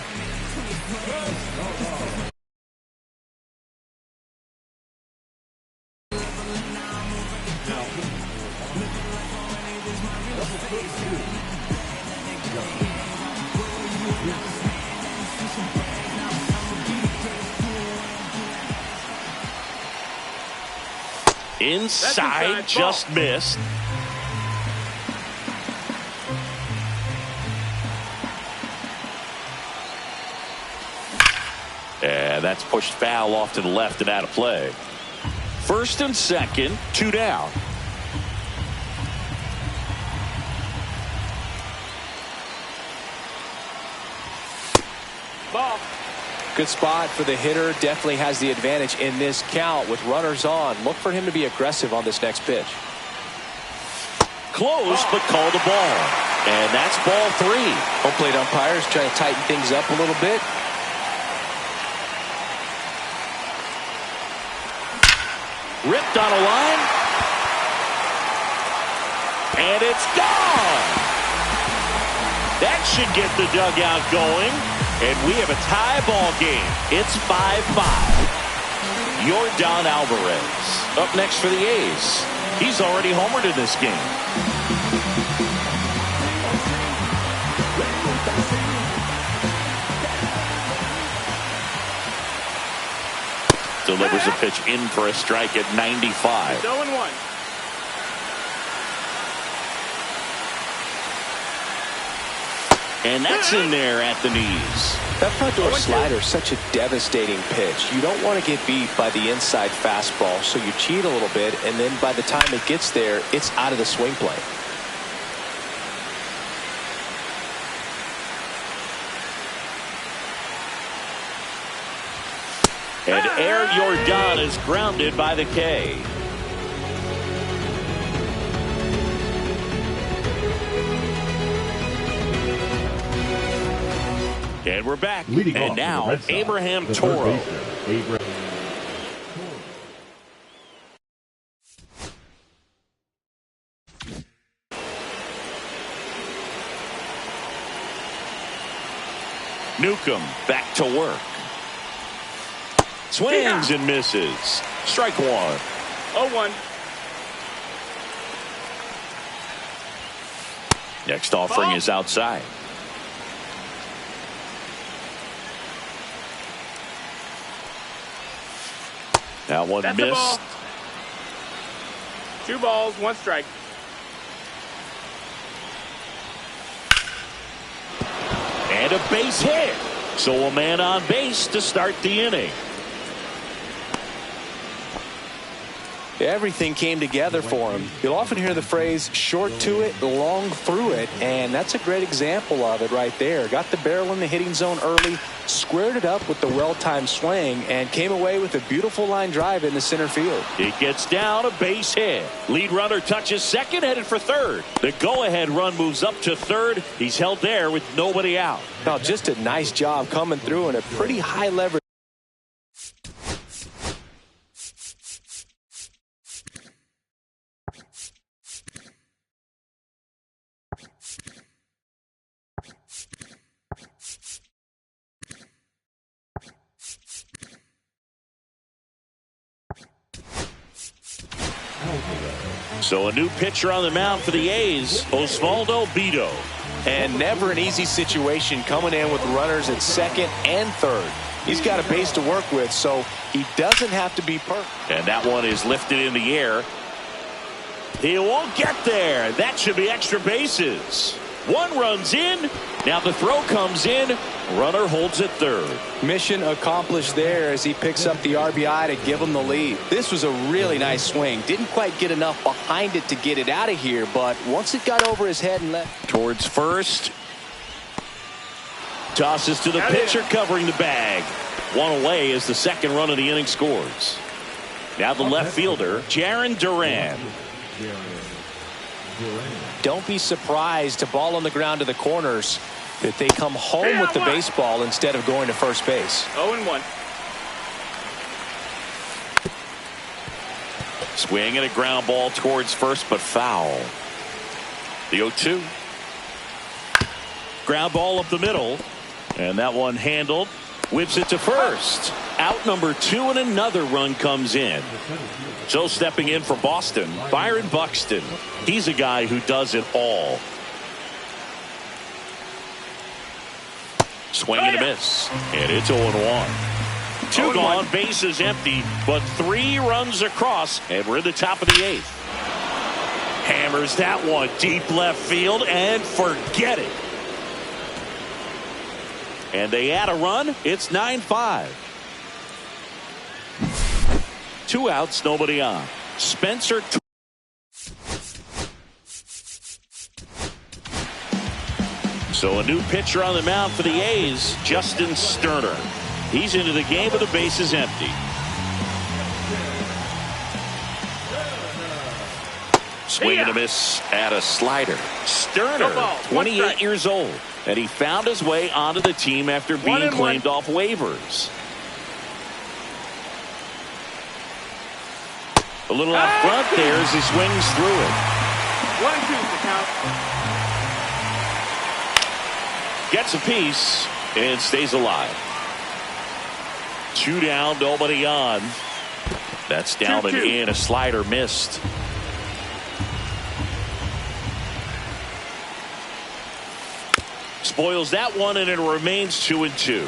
B: Inside, just missed. And that's pushed foul off to the left and out of play. First and second, 2 down.
D: Ball.
C: Good spot for the hitter. Definitely has the advantage in this count with runners on. Look for him to be aggressive on this next pitch.
B: Close, but called a ball. And that's ball 3.
C: Home plate umpires trying to tighten things up a little bit.
B: Ripped on a line. And it's gone. That should get the dugout going. And we have a tie ball game. It's 5-5. Yordan Alvarez up next for the A's. He's already homered in this game. Delivers a pitch in for a strike at 95.
D: 0-1.
B: And that's in there at the knees.
C: That front door slider is such a devastating pitch. You don't want to get beat by the inside fastball, so you cheat a little bit, and then by the time it gets there, it's out of the swing plane.
B: And Air Jordan is grounded by the K. And we're back.
E: Leading
B: and
E: off
B: now,
E: the Red Sox,
B: Abraham
E: the
B: Toro.
E: third baseman, Abraham.
B: Newcomb back to work. Swings and misses. Strike one.
D: 0-1.
B: Next offering is outside. That one
D: That's a
B: missed.
D: ball. 2 balls, 1 strike.
B: And a base hit. So a man on base to start the inning.
C: Everything came together for him. You'll often hear the phrase short to it, long through it, and that's a great example of it right there. Got the barrel in the hitting zone early, squared it up with the well-timed swing, and came away with a beautiful line drive in the center field.
B: It gets down, a base hit. Lead runner touches second, headed for third. The go-ahead run moves up to third. He's held there with nobody out.
C: Now, just a nice job coming through in a pretty high leverage.
B: So a new pitcher on the mound for the A's, Osvaldo Bido.
C: And never an easy situation coming in with runners at second and third. He's got a base to work with, so he doesn't have to be perfect.
B: And that one is lifted in the air. He won't get there. That should be extra bases. One runs in. Now the throw comes in. Runner holds at third.
C: Mission accomplished there as he picks up the RBI to give him the lead. This was a really nice swing. Didn't quite get enough behind it to get it out of here, but once it got over his head and left.
B: Towards first. Tosses to the pitcher covering the bag. One away as the second run of the inning scores. Now the left fielder, Jarren Duran.
C: Don't be surprised to ball on the ground to the corners that they come home with the baseball instead of going to first base.
D: 0-1.
B: Swing and a ground ball towards first, but foul. The 0-2. Ground ball up the middle. And that one handled. Whips it to first. Out number 2 and another run comes in. So stepping in for Boston, Byron Buxton. He's a guy who does it all. Swing and a miss. And it's 0-1. 2 gone, bases empty, but 3 runs across, and we're in the top of the 8th. Hammers that one deep left field, and forget it. And they add a run. It's 9-5. 2 outs, nobody on. Spencer. So a new pitcher on the mound for the A's, Justin Sterner. He's into the game with the bases empty. Swing and a miss at a slider. Sterner, 28 years old, and he found his way onto the team after being claimed off waivers. A little out front there as he swings through it.
D: 1-2 the count.
B: Gets a piece and stays alive. 2 down, nobody on. That's down and in. A slider missed. Spoils that one, and it remains 2-2.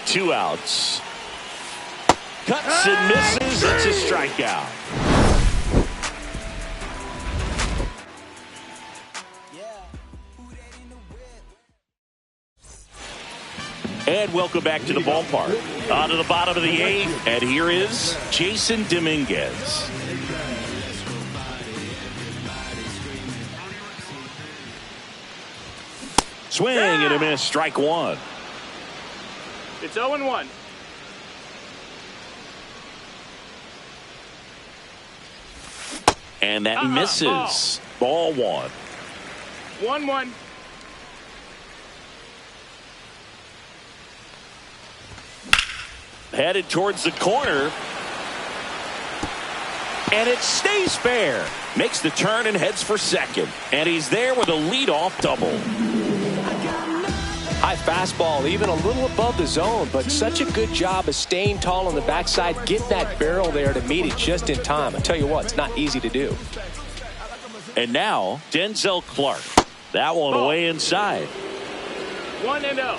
B: 2 outs. Cuts and misses. It's a strikeout. And welcome back to the ballpark. On to the bottom of the 8th, and here is Jason Dominguez. Swing and a miss, strike 1.
D: It's 0-1.
B: And that misses. Ball 1.
D: 1-1.
B: Headed towards the corner. And it stays fair. Makes the turn and heads for second. And he's there with a leadoff double.
C: High fastball, even a little above the zone, but such a good job of staying tall on the backside, getting that barrel there to meet it just in time. I tell you what, it's not easy to do.
B: And now, Denzel Clark. That one way inside.
D: 1-0.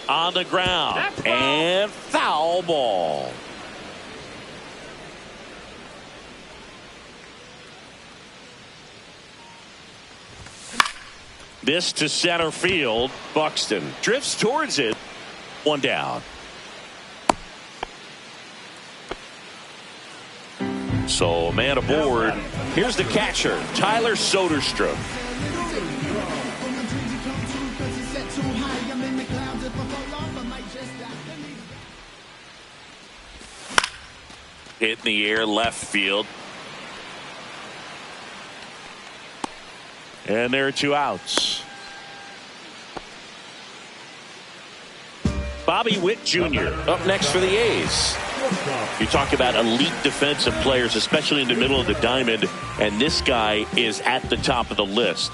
B: On the ground. And foul ball. This to center field. Buxton drifts towards it. One down. So man aboard. Here's the catcher, Tyler Soderstrom. Hit in the air, left field. And there are 2 outs. Bobby Witt Jr. up next for the A's. You talk about elite defensive players, especially in the middle of the diamond, and this guy is at the top of the list.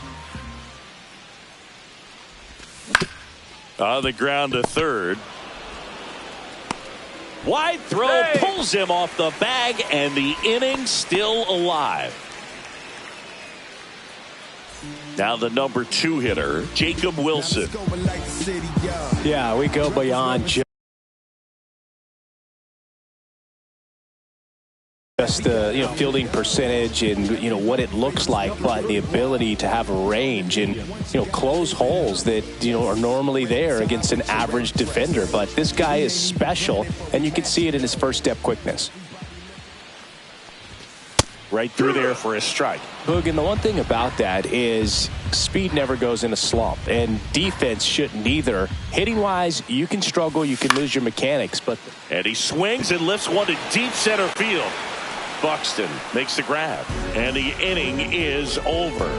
B: On the ground to third. Wide throw pulls him off the bag, and the inning still alive. Now the number 2 hitter, Jacob Wilson.
C: Yeah, we go beyond just the fielding percentage and what it looks like, but the ability to have a range and close holes that are normally there against an average defender. But this guy is special, and you can see it in his first step quickness.
B: Right through there for a strike.
C: Boog, and the one thing about that is speed never goes in a slump, and defense shouldn't either. Hitting wise, you can struggle, you can lose your mechanics, but
B: and he swings and lifts one to deep center field. Buxton makes the grab, and the inning is over.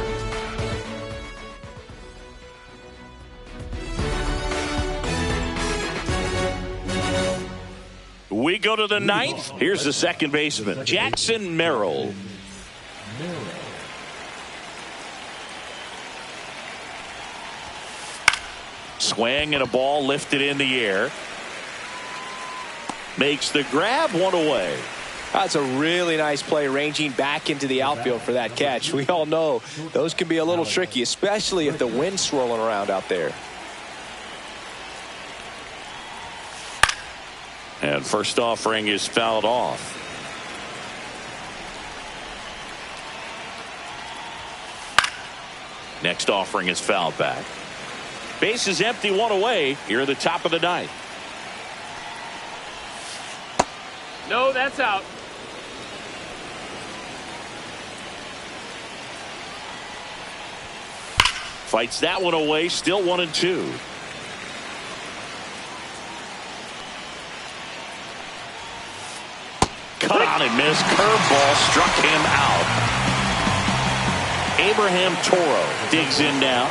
B: We go to the 9th. Here's the second baseman, Jackson Merrill. Swing and a ball lifted in the air. Makes the grab, one away.
C: That's a really nice play, ranging back into the outfield for that catch. We all know those can be a little tricky, especially if the wind's swirling around out there.
B: And first offering is fouled off. Next offering is fouled back. Base is empty, one away. Here at the top of the 9th.
D: No, that's out.
B: Fights that one away, still 1-2. Cut on and missed. Curveball struck him out. Abraham Toro digs in now.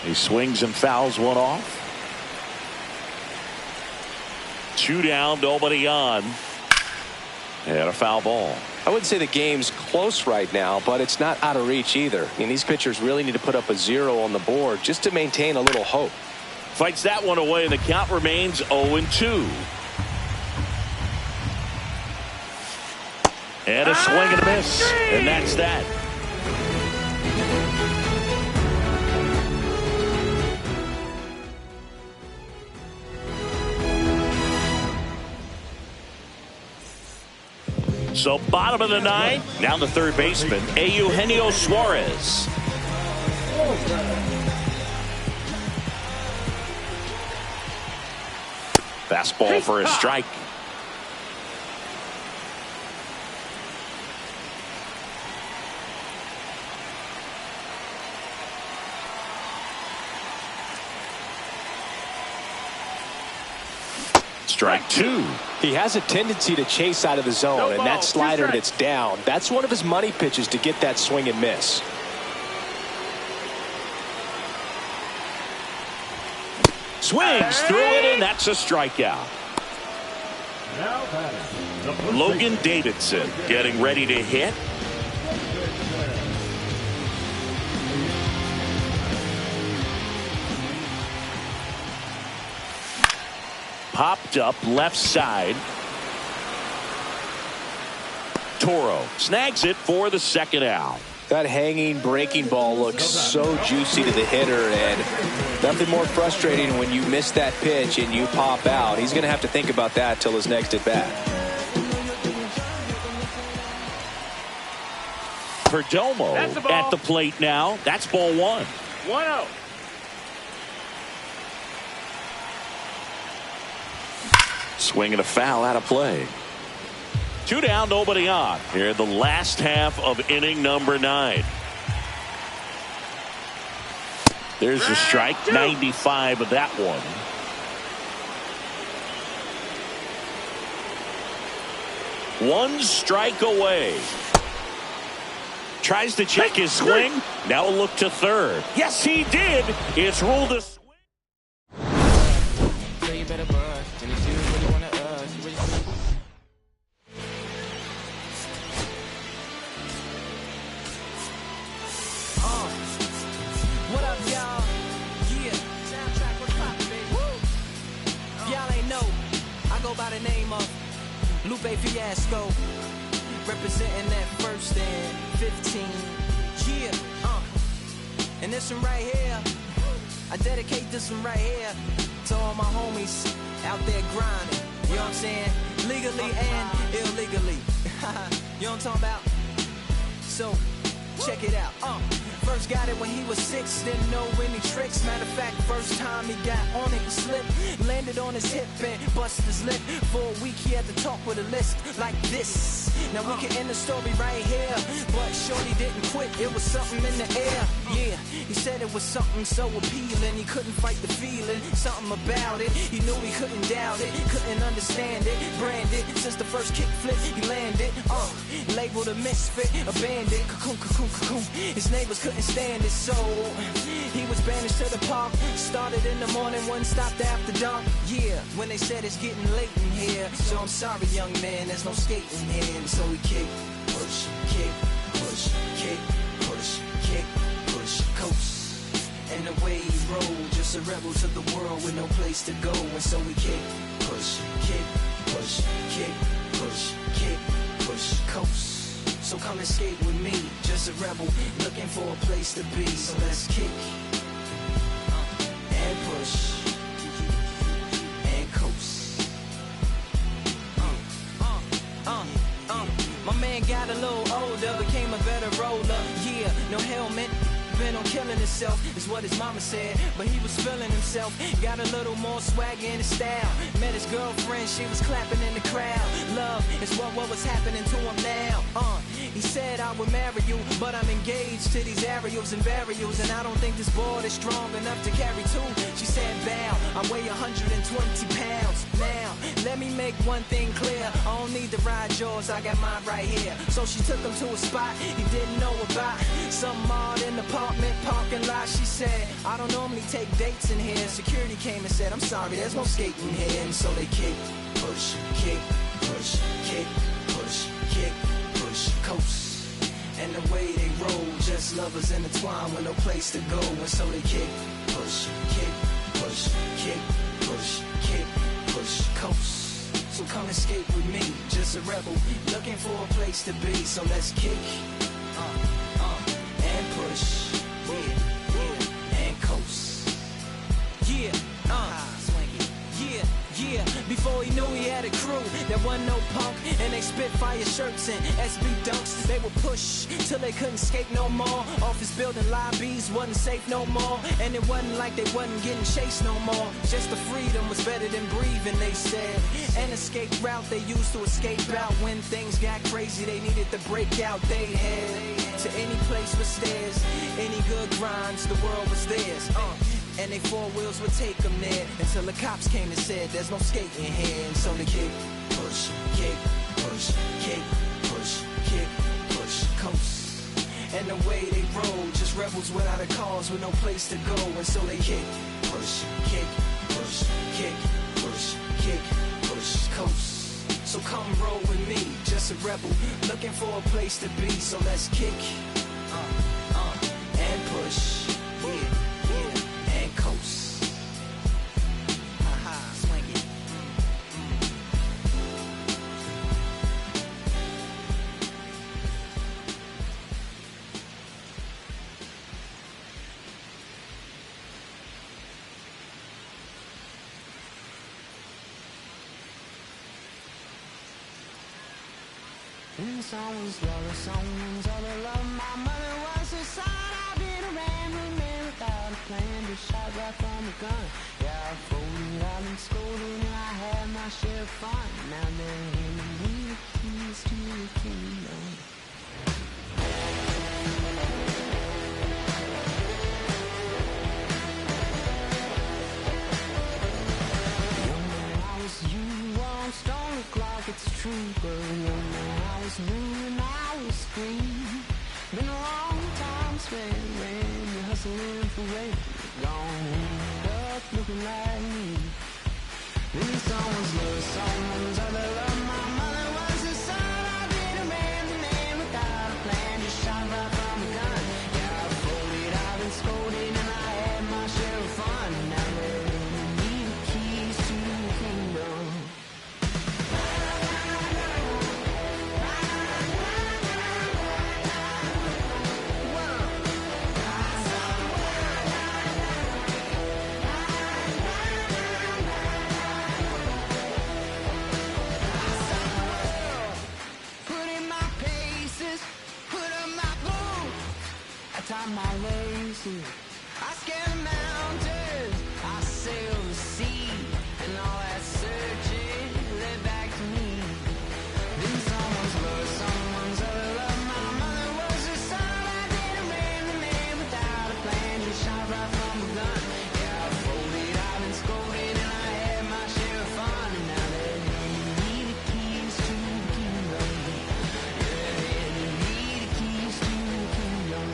B: He swings and fouls one off. 2 down, nobody on. And a foul ball.
C: I wouldn't say the game's close right now, but it's not out of reach either. I mean, these pitchers really need to put up a 0 on the board just to maintain a little hope.
B: Fights that one away, and the count remains 0-2. And a swing and a miss. And that's that. So bottom of the 9th, now the third baseman, Eugenio Suarez. Fastball for a strike. strike two.
C: He has a tendency to chase out of the zone, and that slider that's down, that's one of his money pitches to get that swing and miss.
B: Swings through it, and that's a strikeout. Logan Davidson getting ready to hit. Popped up left side. Toro snags it for the second out.
C: That hanging breaking ball looks so juicy to the hitter, and nothing more frustrating when you miss that pitch and you pop out. He's going to have to think about that till his next at bat.
B: Perdomo at the plate now. That's ball one.
D: 1-0.
B: Swing and a foul out of play. 2 down, nobody on. Here in the last half of inning number 9. There's the strike, 95 of that one. One strike away. Tries to check his swing. Now look to third. Yes, he did. It's ruled a swing.
F: What up, y'all? Yeah, soundtrack, what's poppin', baby? Woo! Y'all ain't know, I go by the name of Lupe Fiasco, representing that first and 15. Yeah, and this one right here, I dedicate this one right here to all my homies out there grinding. You know what I'm saying? Legally and illegally. You know what I'm talking about? So, check it out. First got it when he was 6, didn't know any tricks. Matter of fact, first time he got on it, he slipped. Landed on his hip and busted his lip. For a week he had to talk with a list like this. Now we can end the story right here, but shorty didn't quit, it was something in the air. Yeah, he said it was something so appealing, he couldn't fight the feeling, something about it. He knew he couldn't doubt it, couldn't understand it. Branded, since the first kick flip, he landed. Labeled a misfit, a bandit. Cocoon, cocoon, cocoon. His neighbors couldn't stand it, so he was banished to the park. Started in the morning, one stopped after dark. Yeah, when they said it's getting late in here, so I'm sorry, young man, there's no skating here. So we kick, push, kick, push, kick, push, kick, push, coast. And the way he rolled, just a rebel to the world with no place to go. And so we kick, push, kick, push, kick, push, kick, push, coast. So come and skate with me, just a rebel looking for a place to be. So let's kick and push and coast. My man got a little older, became a better roller. Yeah, no helmet, been on killing himself, is what his mama said. But he was feeling himself, got a little more swag in his style. Met his girlfriend, she was clapping in the crowd. Love is what was happening to him now. He said I would marry you, but I'm engaged to these aerials and burials, and I don't think this board is strong enough to carry two. She said bow, I weigh 120 pounds. Now, let me make one thing clear, I don't need to ride yours, I got mine right here. So she took him to a spot he didn't know about, some odd in the apartment parking lot. She said, I don't normally take dates in here. Security came and said, I'm sorry, there's no skating here. And so they kick, push, kick, push, kick, push, kick, push, coast. And the way they roll, just lovers intertwined with no place to go. And so they kick, push, kick, push, kick, push, kick, push, coast. So come and skate with me, just a rebel looking for a place to be. So let's kick and push, and coast. Yeah, yeah. Before he knew he had a crew, there wasn't no punk, and they spit fire shirts and SB dunks. They would push till they couldn't skate no more. Office building lobbies wasn't safe no more, and it wasn't like they wasn't getting chased no more. Just the freedom was better than breathing, they said. An escape route they used to escape out when things got crazy. They needed to break out. They had to any place with stairs, any good grinds, the world was theirs. And they four wheels would take them there until the cops came and said there's no skating here. And so they kick, push, kick, push, kick, push, kick, push, coast. And the way they roll, just rebels without a cause with no place to go. And so they kick, push, kick, push, kick, push, kick, push, coast. So come roll with me, just a rebel, looking for a place to be. So let's kick, and push, yeah, and coast. Swing it.
G: And someone's love, someone's other love. My mother was a son. I've been a rambling man without a plan. Just shot right from a gun. Yeah, I folded, I've been scolded, and I had my share of fun. Now they're handing me the keys to the kingdom. Young man, I was you once. Don't look like it's true, but young man, I was new and I was green. Been a long time spent when you're hustling for rent. Gone end up looking like me. Maybe someone's love, someone's other love. My mother was a son. I've been a man without a plan. Just shot right from a gun. Yeah, I folded, I've been scolded, and I had my share of fun. Now they're giving me the keys to the kingdom. Tie my laces, I scale the mountains, I sail the sea, and all that searching led back to me. Then someone's love, someone's other love. My mother was a son. I didn't ran the man without a plan. Just shot right from a gun. Yeah, I folded, I've been scolded, and I had my share of fun. And now they're handing me the keys to the kingdom. Yeah, they're handing me the keys to the kingdom.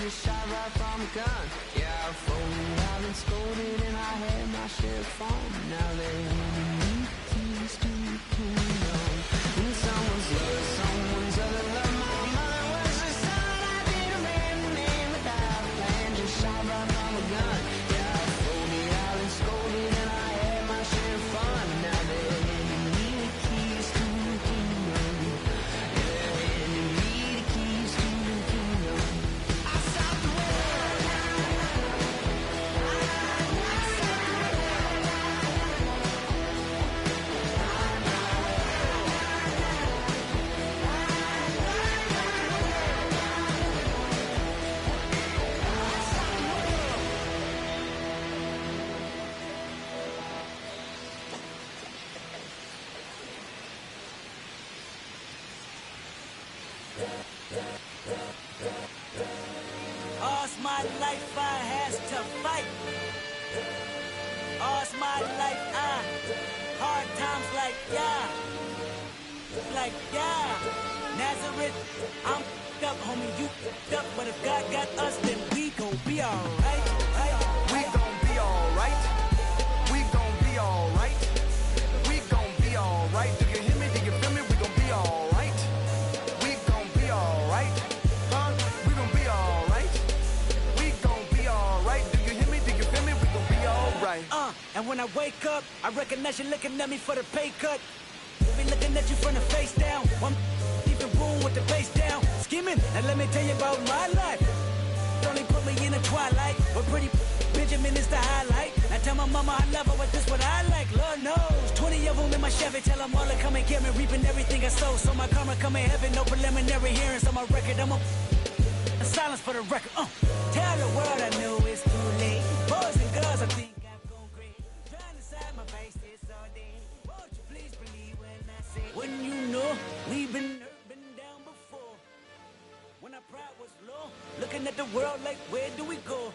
G: Shot right from a gun. Yeah, I folded, I've been scolded, and I had my share of fun. Now they're handing me keys to the kingdom. And someone's love, someone's other love. My mother was a son. I did a man without a plan. Just shot right from a gun. Yeah, I folded, I've been scolded, and I had my share of fun. Now they're handing me the keys to the kingdom. Yeah, they're handing me the keys to the kingdom.
H: All's my life I has to fight. All's my life hard times like Nazareth. I'm up, homie, you up, but if God got us, then we gon' be alright.
A: We gon' be alright. We gon' be alright. We gon' be alright. Do you hear me? Do you feel me? We gon' be alright. We gon' be alright. Huh? We gon' be alright. We gon' be alright. Do you hear me? Do you feel me? We gon' be alright.
H: And when I wake up, I recognize you looking at me for the pay cut. Be looking at you from the face down. One even room with the bass down. Skimming, and let me tell you about my life. Only put me in the twilight, but pretty Benjamin is the highlight. I tell my mama I love her, but this what I like. Lord knows, 20 of them in my Chevy. they tell them all to come and get me, reaping everything I sow. So my karma come in heaven, no preliminary hearings on my record. I'm a silence for the record. Tell the world I knew it's too late. Boys and girls, I think I've gone crazy. Trying to side my face this all day. Won't you please believe when I say, when you know we've been down before. When our pride was low, looking at the world like, where do we go?